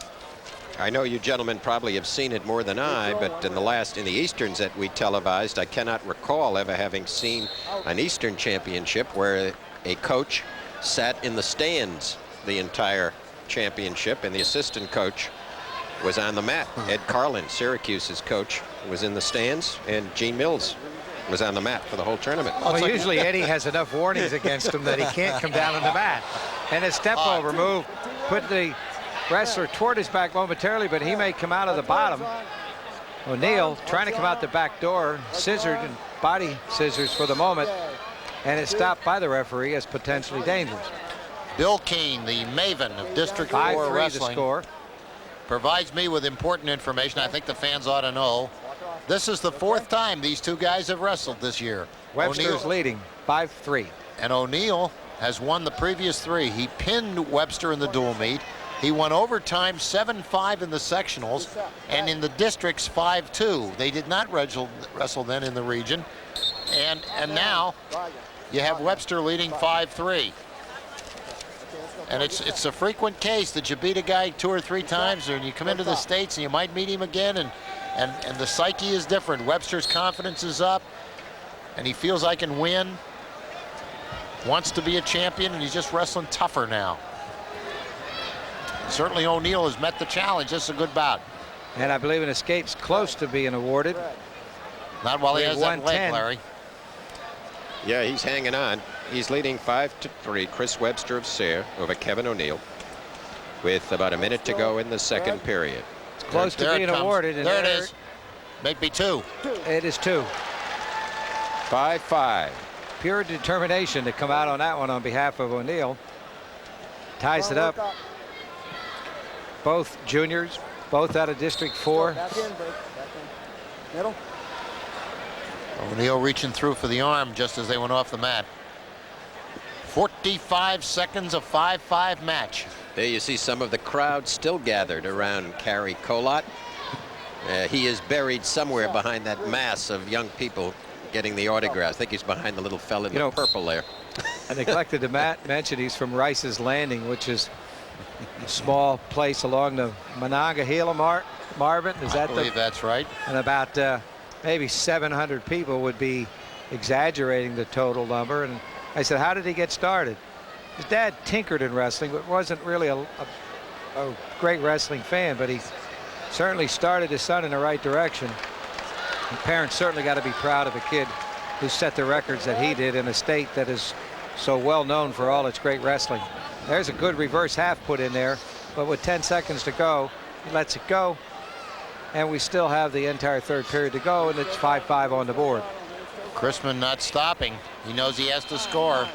I know you gentlemen probably have seen it more than I, but in the Easterns that we televised, I cannot recall ever having seen an Eastern championship where a coach sat in the stands the entire championship, and the assistant coach was on the mat. Ed Carlin, Syracuse's coach, was in the stands, and Gene Mills was on the mat for the whole tournament. Well, usually Eddie has enough warnings against him that he can't come down on the mat. And his step over move put the wrestler toward his back momentarily, but he may come out of the bottom. O'Neill trying to come out the back door, scissored and body scissors for the moment, and is stopped by the referee as potentially dangerous. Bill Keene, the maven of District 4 Wrestling, score. Provides me with important information I think the fans ought to know. This is the 4th time these two guys have wrestled this year. Webster's leading 5-3. And O'Neill has won the previous 3. He pinned Webster in the dual meet. He won overtime 7-5 in the sectionals, and in the districts 5-2. They did not wrestle then in the region. And now you have Webster leading 5-3. And it's a frequent case that you beat a guy 2 or 3 times, and you come into the States and you might meet him again, and the psyche is different. Webster's confidence is up, and he feels I can win, wants to be a champion, and he's just wrestling tougher now. Certainly O'Neill has met the challenge. This is a good bout. And I believe an escape's close to being awarded. Not while he has that leg, Larry. Yeah, he's hanging on. He's leading 5-3. Chris Webster of Sayre over Kevin O'Neill with about a minute to go in the second period. It's close to being awarded. And there it is. Maybe 2. It is 2. 5-5. Pure determination to come out on that one on behalf of O'Neill. Ties it up. Both juniors, both out of District 4. Back in, middle. O'Neill reaching through for the arm just as they went off the mat. 45 seconds, a 5-5 match. There you see some of the crowd still gathered around Cary Kolat. He is buried somewhere behind that mass of young people getting the autographs. I think he's behind the little fella in the purple there. I neglected to mention he's from Rice's Landing, which is small place along the Monongahela, Marvin. Is that I believe that's right. And about maybe 700 people would be exaggerating the total number. And I said, how did he get started? His dad tinkered in wrestling, but wasn't really a great wrestling fan, but he certainly started his son in the right direction. And parents certainly got to be proud of a kid who set the records that he did in a state that is so well known for all its great wrestling. There's a good reverse half put in there, but with 10 seconds to go, he lets it go, and we still have the entire third period to go, and it's 5-5 on the board. Chrisman not stopping. He knows he has to score.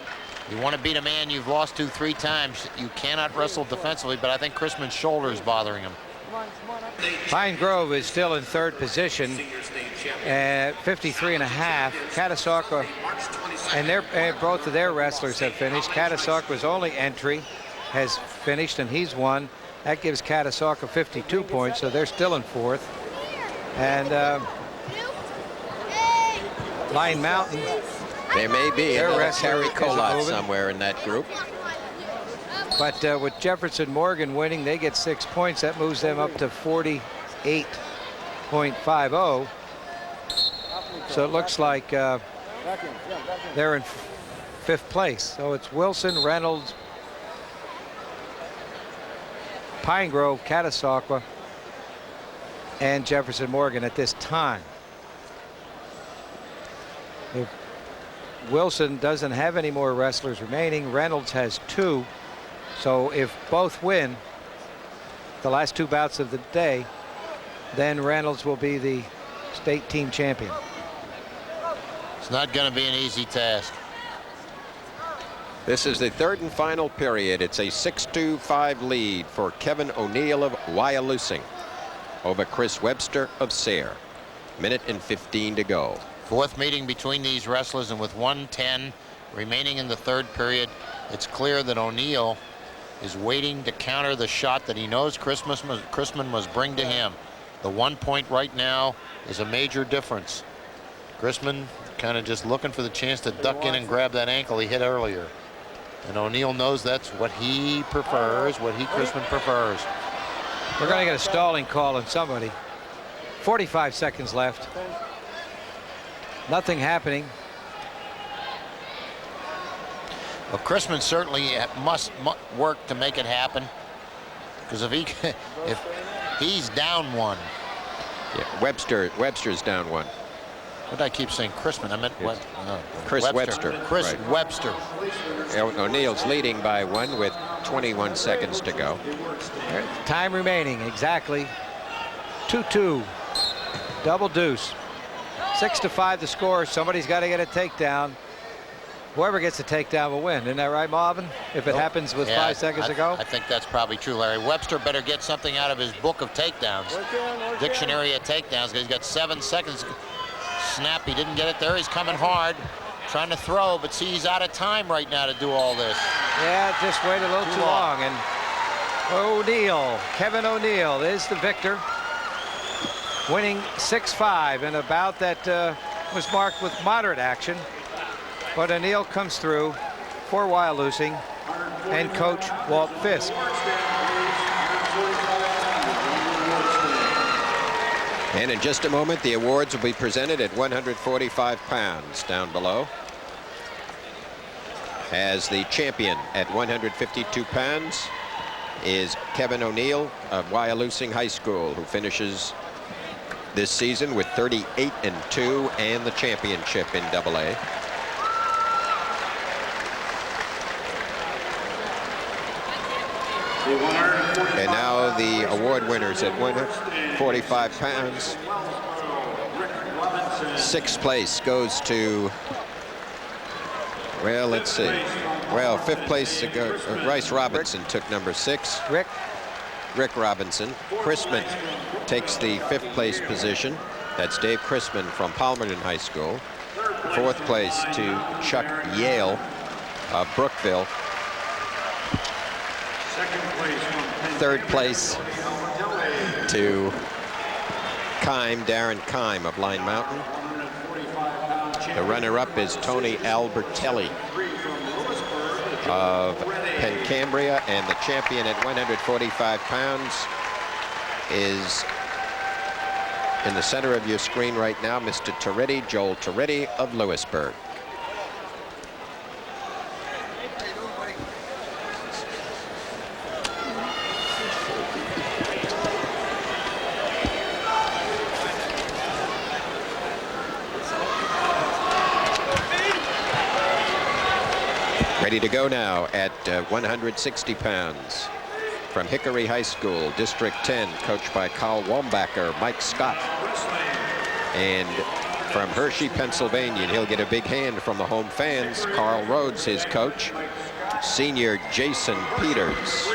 You want to beat a man you've lost to 3 times. You cannot wrestle defensively, but I think Chrisman's shoulder is bothering him. Pine Grove is still in third position at 53.5. Catasauqua, and both of their wrestlers have finished. Catasauqua's only entry has finished, and he's won. That gives Catasauqua 52 points, so they're still in fourth. And Line Mountain. There may be Their a wrestler Cary isn't Kolat moving. somewhere in that group. But with Jefferson-Morgan winning, they get 6 points. That moves them up to 48.50. So it looks like they're in fifth place. So it's Wilson, Reynolds, Pine Grove, Catasauqua, and Jefferson-Morgan at this time. If Wilson doesn't have any more wrestlers remaining, Reynolds has 2. So if both win the last 2 bouts of the day, then Reynolds will be the state team champion. It's not going to be an easy task. This is the third and final period. It's a 6-5 lead for Kevin O'Neill of Wyalusing over Chris Webster of Sayre. Minute and 15 to go. Fourth meeting between these wrestlers, and with 1:10 remaining in the third period, it's clear that O'Neill is waiting to counter the shot that he knows Chrisman must bring to him. The 1 point right now is a major difference. Chrisman kind of just looking for the chance to duck in and grab that ankle he hit earlier. And O'Neill knows that's what he prefers, what Chrisman prefers. We're going to get a stalling call on somebody. 45 seconds left. Nothing happening. Well, Chrisman certainly must work to make it happen, because if he's down 1. Yeah, Webster's down 1. What did I keep saying? Chrisman. I meant Chris Webster. Chris Right. Webster. O'Neill's leading by 1 with 21 seconds to go. Time remaining, exactly 2-2. Double deuce. 6-5 the score. Somebody's got to get a takedown. Whoever gets the takedown will win. Isn't that right, Marvin? If it happens with 5 seconds to go? I think that's probably true, Larry. Webster better get something out of his book of takedowns. Dictionary of takedowns. He's got 7 seconds. Snap, he didn't get it there. He's coming hard, trying to throw, but see, he's out of time right now to do all this. Yeah, just waited a little too long. And O'Neill, Kevin O'Neill is the victor, winning 6-5 in a bout that was marked with moderate action. But O'Neill comes through for Wyalusing and coach Walt Fisk. And in just a moment, the awards will be presented at 145 pounds down below. As the champion at 152 pounds is Kevin O'Neill of Wyalusing High School, who finishes this season with 38-2 and the championship in AA. And now the award winners at 145 pounds. 6th place goes to, well, let's see. Well, 5th place, Rice Robinson took number 6. Rick Robinson. Chrisman takes the 5th place position. That's Dave Chrisman from Palmerton High School. 4th place to Chuck Yale of Brookville. 3rd place to Darren Kime of Line Mountain. The runner-up is Tony Albertelli of Pencambria, and the champion at 145 pounds is in the center of your screen right now, Mr. Torretti, Joel Torretti of Lewisburg. Ready to go now at 160 pounds. From Hickory High School, District 10, coached by Carl Wombacher, Mike Scott. And from Hershey, Pennsylvania, and he'll get a big hand from the home fans, Carl Rhodes, his coach, senior Jason Peters.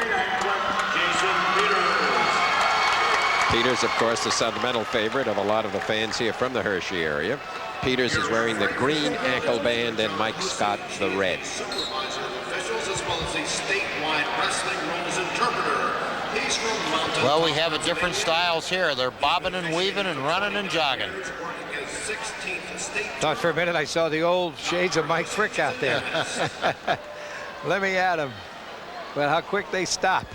Peters, of course, the sentimental favorite of a lot of the fans here from the Hershey area. Peters is wearing the green ankle band and Mike Scott the red. Well, we have a different styles here. They're bobbing and weaving and running and jogging. Thought for a minute I saw the old shades of Mike Frick out there. Let me at him. Well, how quick they stop.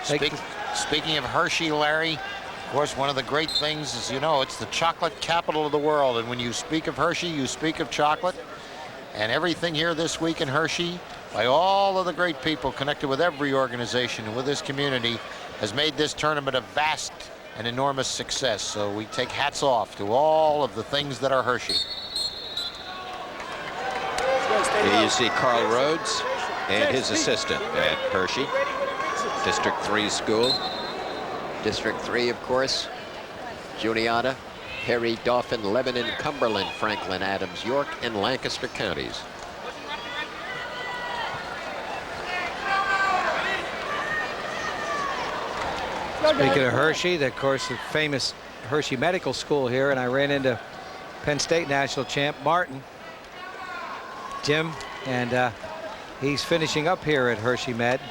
Speaking of Hershey, Larry, of course, one of the great things is, you know, it's the chocolate capital of the world. And when you speak of Hershey, you speak of chocolate. And everything here this week in Hershey, by all of the great people connected with every organization and with this community, has made this tournament a vast and enormous success. So we take hats off to all of the things that are Hershey. Here you see Carl Rhodes and his assistant at Hershey, District 3 school. District 3, of course, Juniata, Perry, Dauphin, Lebanon, Cumberland, Franklin, Adams, York, and Lancaster counties. Speaking of Hershey, of course, the famous Hershey Medical School here, and I ran into Penn State national champ Martin, Jim, and he's finishing up here at Hershey Med.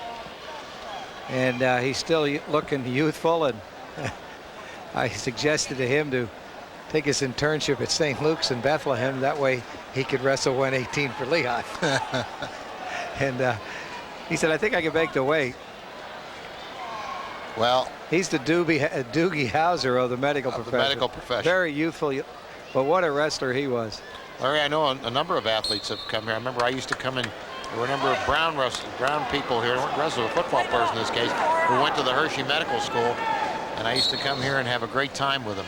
And he's still looking youthful, and I suggested to him to take his internship at St. Luke's in Bethlehem. That way he could wrestle 118 for Lehigh. And he said, I think I can make the weight. Well, he's the Doogie Howser of the medical profession. Very youthful, but what a wrestler he was. Larry, I know a number of athletes have come here. I remember I used to come in. There were a number of brown people here, wrestlers, a football person in this case, who went to the Hershey Medical School, and I used to come here and have a great time with them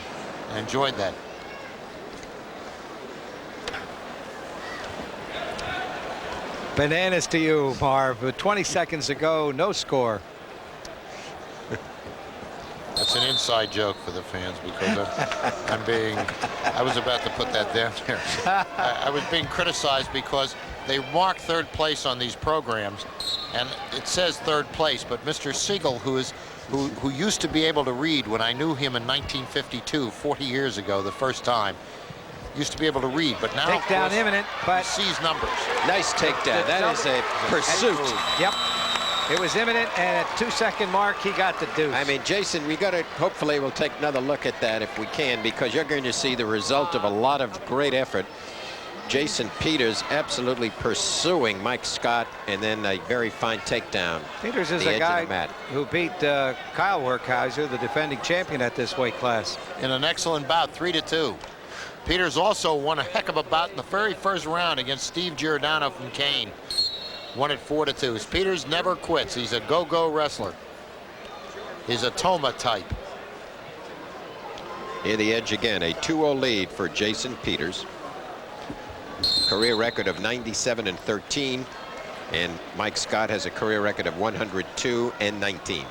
and enjoyed that. Bananas to you, Marv. 20 seconds ago, no score. That's an inside joke for the fans because I was about to put that down there. I was being criticized because they mark third place on these programs, and it says third place, but Mr. Siegel, who used to be able to read when I knew him in 1952, 40 years ago, the first time, used to be able to read, but now takedown imminent, but he sees numbers. Nice takedown. That is a pursuit. Yep. It was imminent, and at 2-second mark, he got the deuce. I mean, Jason, we got to, hopefully we'll take another look at that if we can, because you're going to see the result of a lot of great effort. Jason Peters absolutely pursuing Mike Scott, and then a very fine takedown. Peters is a guy who beat Kyle Werkheiser, the defending champion at this weight class. In an excellent bout, 3-2. Peters also won a heck of a bout in the very first round against Steve Giordano from Kane. Won it 4-2. Peters never quits. He's a go-go wrestler. He's a Toma type. Here the edge again, a 2-0 lead for Jason Peters. Career record of 97-13, and Mike Scott has a career record of 102-19.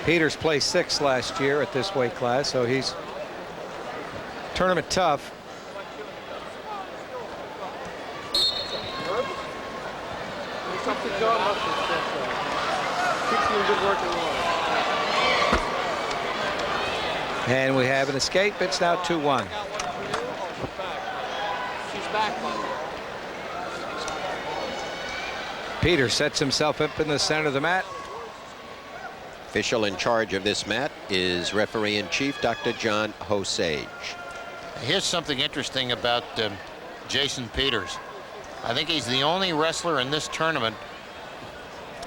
Peters placed 6th last year at this weight class, so he's tournament tough. And we have an escape. It's now 2-1. Peters sets himself up in the center of the mat. Official in charge of this mat is referee-in-chief Dr. John Hosage. Here's something interesting about Jason Peters. I think he's the only wrestler in this tournament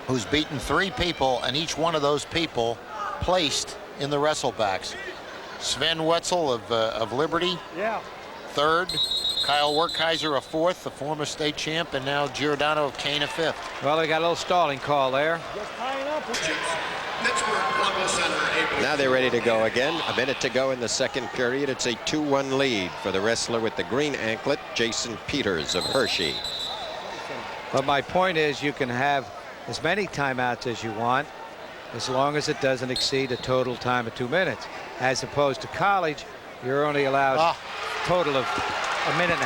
who's beaten 3 people, and each one of those people placed in the wrestlebacks. Sven Wetzel of Liberty, third. Kyle Werkheiser, a fourth, the former state champ, and now Giordano of Kane, a fifth. Well, they got a little stalling call there. Now they're ready to go again. A minute to go in the second period. It's a 2-1 lead for the wrestler with the green anklet, Jason Peters of Hershey. But my point is, you can have as many timeouts as you want, as long as it doesn't exceed a total time of 2 minutes. As opposed to college, you're only allowed a total of 1.5 minutes,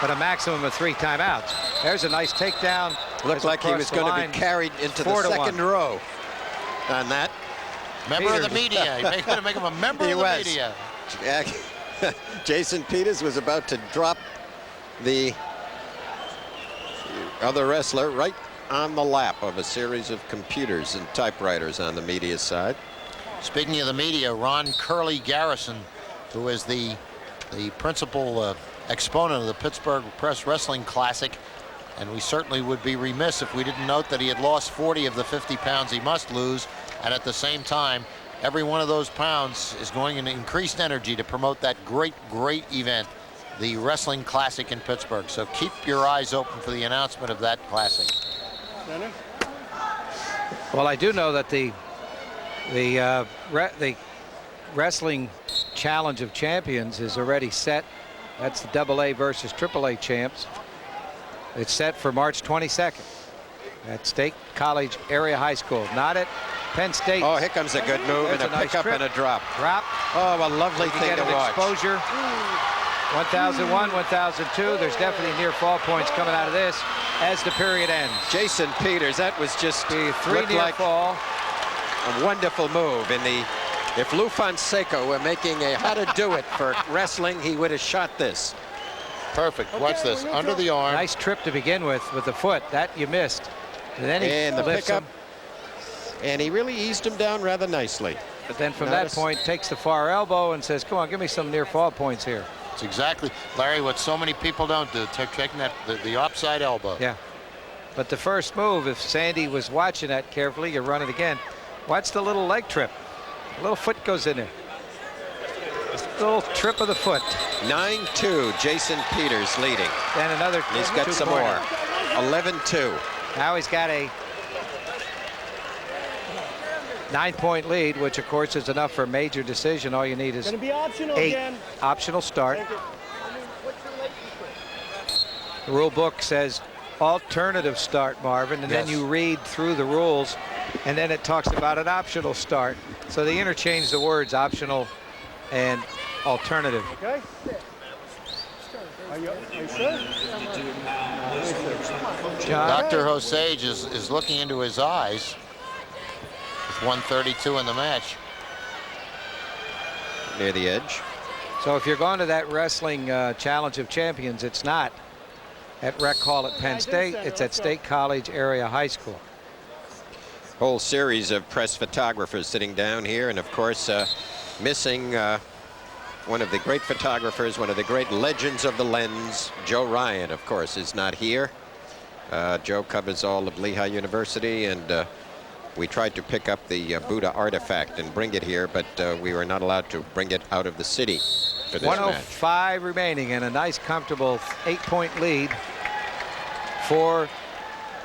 but a maximum of 3 timeouts. There's a nice takedown. Looked like he was going to be carried into the second row on that. Member of the media. You're going to make him a member of the media. Jason Peters was about to drop the other wrestler right on the lap of a series of computers and typewriters on the media side. Speaking of the media, Ron Curly Garrison, who is the principal exponent of the Pittsburgh Press Wrestling Classic, and we certainly would be remiss if we didn't note that he had lost 40 of the 50 pounds he must lose, and at the same time, every one of those pounds is going in increased energy to promote that great event, the Wrestling Classic in Pittsburgh. So keep your eyes open for the announcement of that classic. Well, I do know that the Wrestling Challenge of Champions is already set. That's the AA versus AAA champs. It's set for March 22nd at State College Area High School, not at Penn State. Oh, here comes a good move and a pickup and a drop. Oh, a lovely thing to watch. Exposure. 1001, 1002. There's definitely near fall points coming out of this as the period ends. Jason Peters, that was just the 3 near fall. A wonderful move. If Lou Fonseca were making a how to do it for wrestling, he would have shot this. Perfect. Watch this. Under the arm. Nice trip to begin with the foot. That you missed. And then he the pickup. And he really eased him down rather nicely. But then from that point, takes the far elbow and says, come on, give me some near fall points here. It's exactly, Larry, what so many people don't do, taking the offside elbow. Yeah. But the first move, if Sandy was watching that carefully, you run it again. Watch the little leg trip. A little foot goes in there. A little trip of the foot. 9-2, Jason Peters leading. Then another. He's got some more. 11-2. Now he's got a 9-point lead, which of course is enough for a major decision. All you need is Gonna be optional 8. Again. Optional start. The rule book says alternative start, Marvin, and then you read through the rules, and then it talks about an optional start. So they interchange the words optional and alternative. Okay. Are you sure? Dr. Osage is looking into his eyes. 132 in the match. Near the edge. So if you're going to that Wrestling Challenge of Champions, it's not at Rec Hall at Penn State. It's at State College Area High School. Whole series of press photographers sitting down here, and of course missing one of the great photographers, one of the great legends of the lens, Joe Ryan, of course, is not here. Joe covers all of Lehigh University, and we tried to pick up the Buddha artifact and bring it here, but we were not allowed to bring it out of the city for this 105 remaining, and a nice comfortable 8-point lead for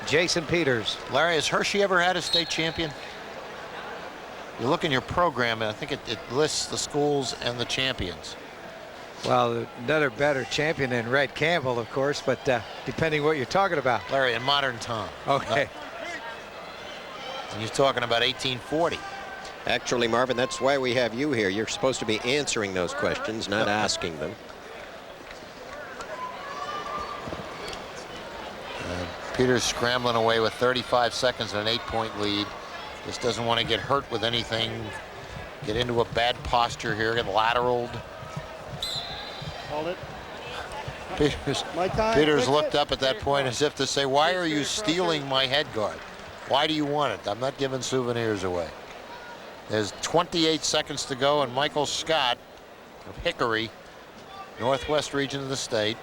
Jason Peters. Larry, has Hershey ever had a state champion? You look in your program, and I think it lists the schools and the champions. Well, another better champion than Red Campbell, of course, but depending what you're talking about. Larry, in modern time. Okay. And you're talking about 1840. Actually, Marvin, that's why we have you here. You're supposed to be answering those questions, not asking them. Peters scrambling away with 35 seconds and an 8-point lead. Just doesn't want to get hurt with anything. Get into a bad posture here. Get lateraled. Hold it. Peters looked up at that point as if to say, why are you stealing my head guard? Why do you want it? I'm not giving souvenirs away. There's 28 seconds to go, and Michael Scott of Hickory Northwest region of the state.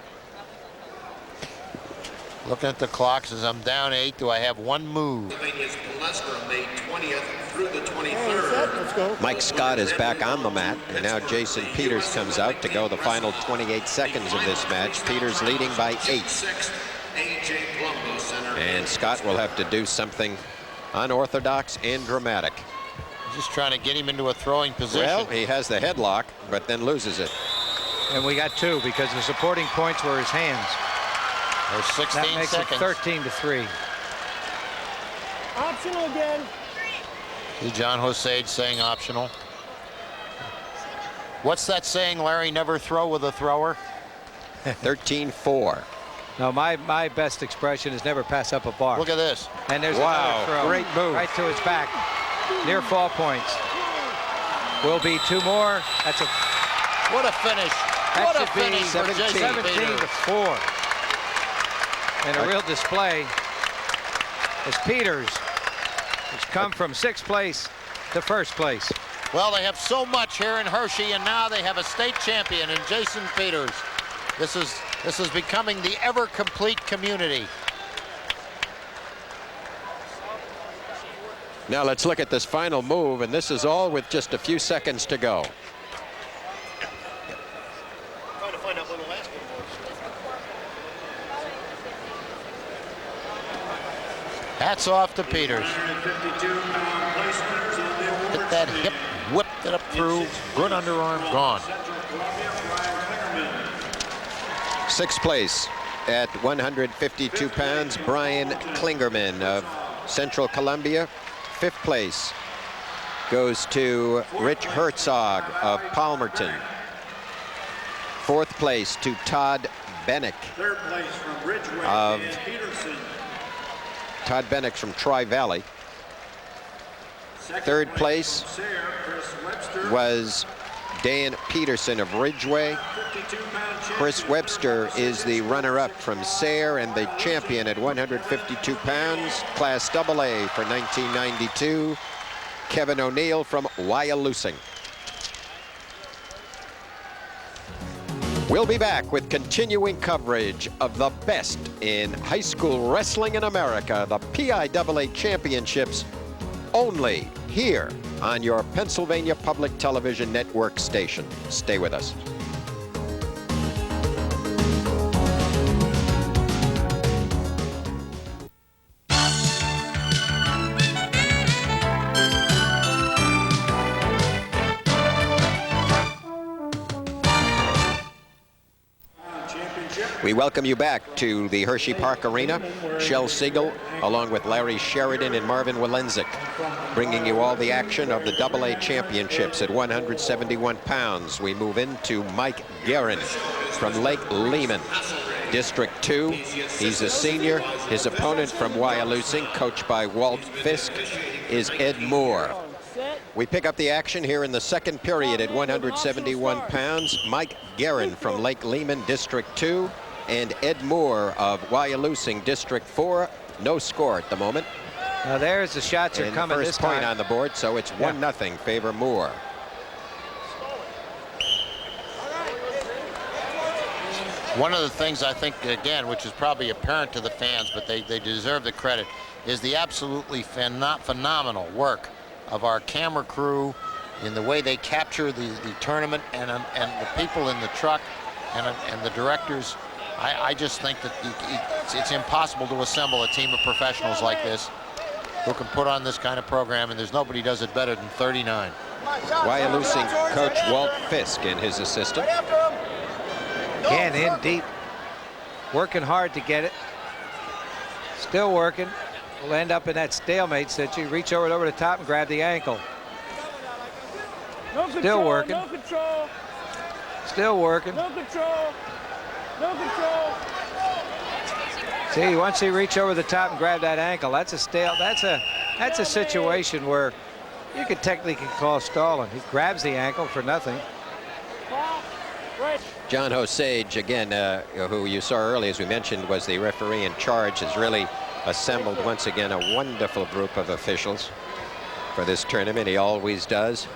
Looking at the clock, says I'm down 8. Do I have one move? May 20th through the 23rd. Let's go. Mike Scott is back on the mat, and now Jason Peters comes out to go the final 28 seconds of this match. Peters leading by 8. And Scott will have to do something unorthodox and dramatic. Just trying to get him into a throwing position. Well, he has the headlock, but then loses it. And we got 2 because the supporting points were his hands. There's 16 that makes seconds. it 13-3. Optional again. See John Osage saying optional. What's that saying, Larry? Never throw with a thrower? 13-4. No, my best expression is never pass up a bar. Look at this. And there's Wow, another throw. great move. Right to his back. Near fall points. Will be 2 more. That's a What a finish. That What a should be finish for Jason Peters. 17-4. And a real display as Peters has come from 6th place to 1st place. Well, they have so much here in Hershey, and now they have a state champion in Jason Peters. This is becoming the ever-complete community. Now let's look at this final move, and this is all with just a few seconds to go. Trying to find out when the last one was. Hats off to Peters. Hit that hip, whipped it up through, good underarm, gone. 6th place at 152 pounds, Brian Klingerman of Central Columbia. 5th place goes to Rich Herzog of Palmerton. 4th place to Todd Bennick. 3rd place from Ridgeway Of and Peterson. Todd Bennick from Tri-Valley. 3rd place Sayre, Chris Webster. was Dan Peterson of Ridgeway. 52-pound Chris Webster is the runner-up from Sayre and the champion at 152 pounds, Class AA for 1992, Kevin O'Neill from Wyalusing. We'll be back with continuing coverage of the best in high school wrestling in America, the PIAA Championships, only here on your Pennsylvania Public Television Network station. Stay with us. We welcome you back to the Hershey Park Arena. Shel Siegel, along with Larry Sheridan and Marvin Walensik, bringing you all the action of the AA Championships at 171 pounds. We move into Mike Guerin from Lake Lehman, District 2. He's a senior. His opponent from Wyalusing, coached by Walt Fisk, is Ed Moore. We pick up the action here in the 2nd period at 171 pounds. Mike Guerin from Lake Lehman, District 2, and Ed Moore of Wyalusing, District 4. No score at the moment. Now there's the shots are and coming first this point time. on the board, so it's 1-0 favor Moore. One of the things I think, again, which is probably apparent to the fans, but they deserve the credit, is the absolutely phenomenal work of our camera crew in the way they capture the tournament, and the people in the truck and the directors. I just think that it's impossible to assemble a team of professionals like this who can put on this kind of program, and there's nobody does it better than 39. Wyalusing coach Walt Fisk and his assistant. Again, in deep, working hard to get it. Still working. We'll end up in that stalemate situation. Reach over the top and grab the ankle. No control, Still working. No control. Still working. No control. No control. See, once he reach over the top and grab that ankle, that's a that's a situation where you could technically call stalling. He grabs the ankle for nothing. John Osage, again, who you saw earlier, as we mentioned, was the referee in charge, has really assembled once again a wonderful group of officials for this tournament. He always does.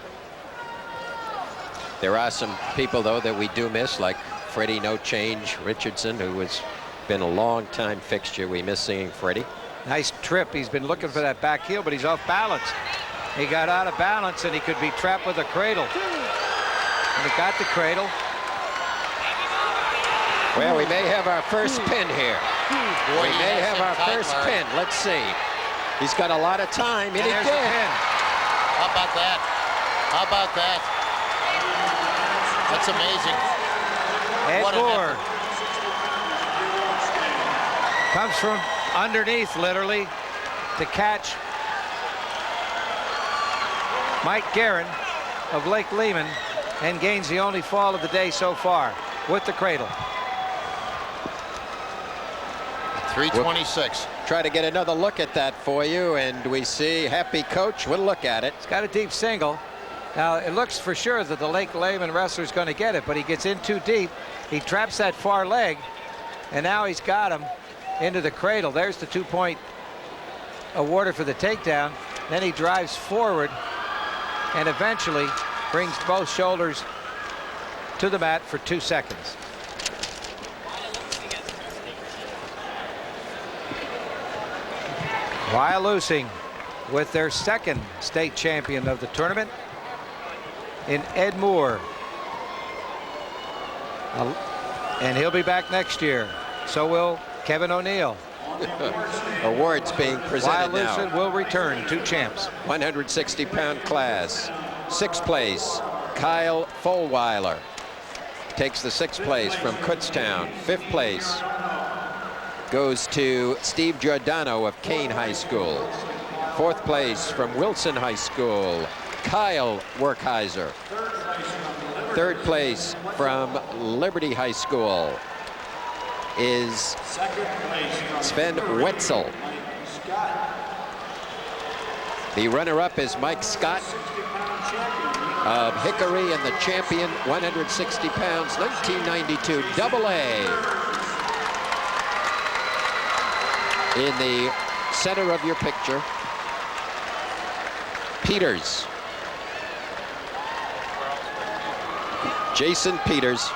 There are some people, though, that we do miss, like Freddie, no change. Richardson, who has been a long-time fixture. We miss seeing Freddie. Nice trip. He's been looking for that back heel, but he's off balance. He got out of balance, and he could be trapped with a cradle. And he got the cradle. Well, we may have our first pin here. We may have our first pin. Let's see. He's got a lot of time, and he did. How about that? How about that? That's amazing. Ed Moore comes from underneath, literally, to catch Mike Guerin of Lake Lehman, and gains the only fall of the day so far with the cradle. 326. We'll try to get another look at that for you, and we see Happy Coach. We'll look at it. It's got a deep single. Now, it looks for sure that the Lake Lehman wrestler is going to get it, but he gets in too deep. He traps that far leg, and now he's got him into the cradle. There's the 2-point awarded for the takedown. Then he drives forward and eventually brings both shoulders to the mat for 2 seconds. Wyalusing with their second state champion of the tournament in Ed Moore. And he'll be back next year. So will Kevin O'Neill. Awards being presented now. Wyalusing will return, 2 champs. 160-pound class. 6th place, Kyle Folweiler. Takes the 6th place from Kutztown. 5th place goes to Steve Giordano of Kane High School. 4th place from Wilson High School, Kyle Werkheiser. 3rd place from Liberty High School is Sven Wetzel. The runner-up is Mike Scott of Hickory, and the champion, 160 pounds, 1992 AA. In the center of your picture, Peters. Jason Peters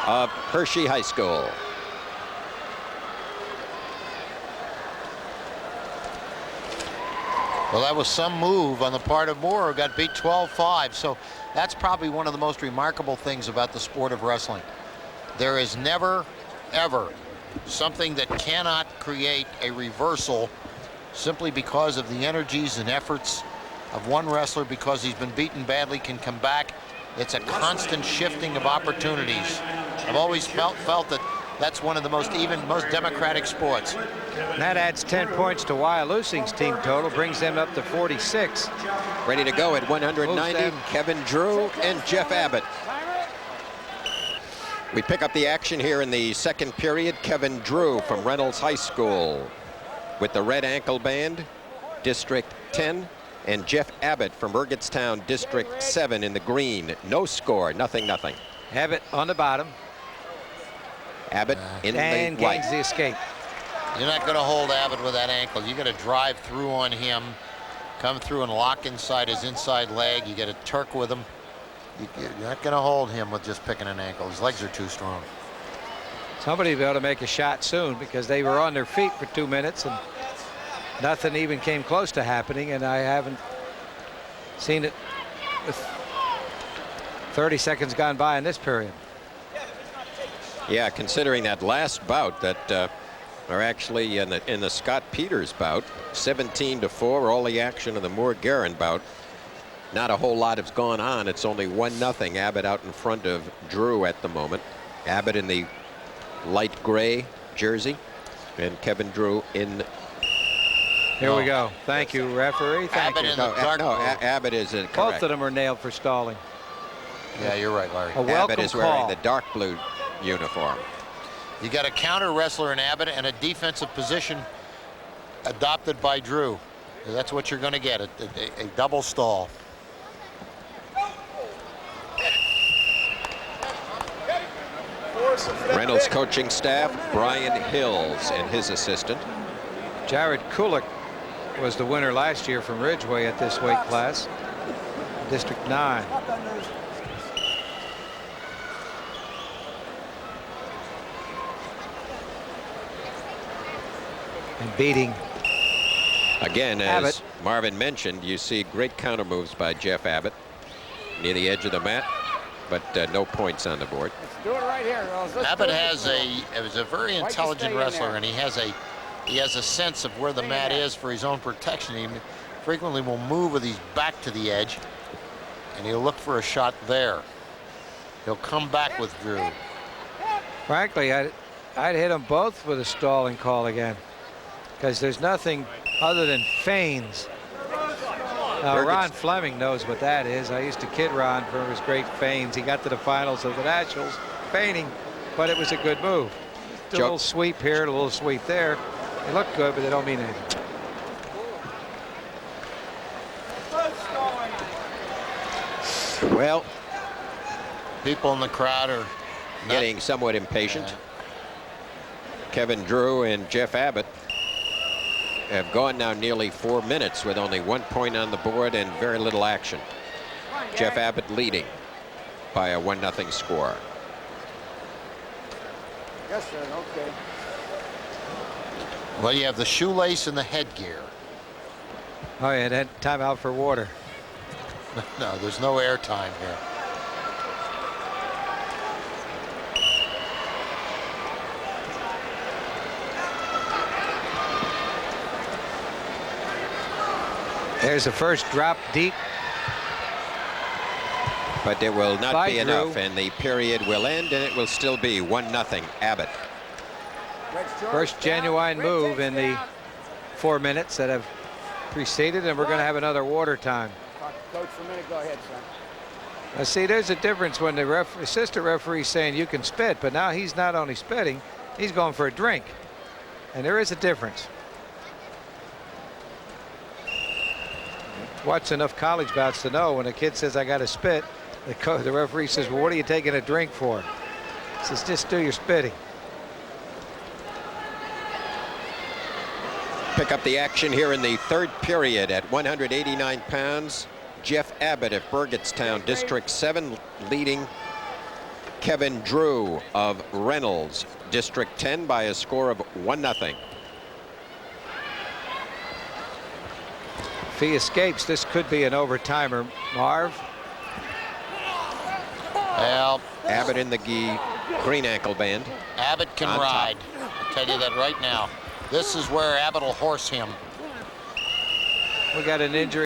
of Hershey High School. Well, that was some move on the part of Moore, who got beat 12-5. So that's probably one of the most remarkable things about the sport of wrestling. There is never, ever something that cannot create a reversal simply because of the energies and efforts of one wrestler, because he's been beaten badly, can come back. It's a constant shifting of opportunities. I've always felt that that's one of the most even, most democratic sports. And that adds 10 points to Wyalusing's team total, brings them up to 46. Ready to go at 190, Kevin Drew and Jeff Abbott. We pick up the action here in the second period. Kevin Drew from Reynolds High School with the red ankle band, District 10, and Jeff Abbott from Burgettstown, District 7 in the green. No score, nothing. Abbott on the bottom. Abbott in and the white. gains the escape. You're not going to hold Abbott with that ankle. You got to drive through on him, come through and lock inside his inside leg. You get a Turk with him. You're not going to hold him with just picking an ankle. His legs are too strong. Somebody will be able to make a shot soon, because they were on their feet for 2 minutes and nothing even came close to happening, and I haven't seen it with 30 seconds gone by in this period. Yeah, considering that last bout that are actually in the Scott Peters bout, 17-4, all the action of the Moore Guerin bout. Not a whole lot has gone on. It's only 1-0. Abbott out in front of Drew at the moment. Abbott in the light gray jersey, and Kevin Drew in. Here we go. Thank you, referee. Thank Abbott you. in the dark blue. Abbott is correct. Both of them are nailed for stalling. Yeah, you're right, Larry. A welcome Abbott is call. wearing the dark blue uniform. You got a counter wrestler in Abbott and a defensive position adopted by Drew. That's what you're going to get, a double stall. Reynolds coaching staff, Brian Hills and his assistant. Jared Kulik was the winner last year from Ridgeway at this weight class, District 9. and beating. Again, as Abbott. Marvin mentioned, you see great counter moves by Jeff Abbott near the edge of the mat, but no points on the board. Let's do it right here, Rose. Let's Abbott do it. is a very Why don't you intelligent stay in wrestler, there? and he has a sense of where the Stay in mat there. is for his own protection. He frequently will move with his back to the edge, and he'll look for a shot there. He'll come back with Drew. Frankly, I'd hit them both with a stalling call again, because there's nothing other than feigns. Ron Fleming knows what that is. I used to kid Ron for his great feigns. He got to the finals of the Nationals feigning, but it was a good move. A little sweep here, a little sweep there. They look good, but they don't mean anything. Well, people in the crowd are getting somewhat impatient. Kevin Drew and Jeff Abbott have gone now nearly 4 minutes with only 1 point on the board and very little action. Jeff Abbott leading by a 1-0 score. Yes, sir. Okay. Well, you have the shoelace and the headgear. Oh, yeah, that time out for water. No, there's no air time here. There's the first drop deep. But it will not By be Drew. enough, and the period will end, and it will still be 1-0 Abbott. First genuine move in the 4 minutes that have preceded, and we're going to have another water time. Talk to Coach for a minute. Go ahead, son. Now, see, there's a difference when the assistant referee is saying you can spit, but now he's not only spitting, he's going for a drink. And there is a difference. Watched enough college bouts to know when a kid says I got to spit, the referee says, well, what are you taking a drink for? He says, just do your spitting. Pick up the action here in the third period at 189 pounds. Jeff Abbott of Burgettstown, District 7, leading Kevin Drew of Reynolds, District 10, by a score of 1-0. If he escapes, this could be an overtimer. Marv? Well, Abbott in the green ankle band. Abbott can On ride. I'll tell you that right now. This is where Abbott will horse him. We got an injury.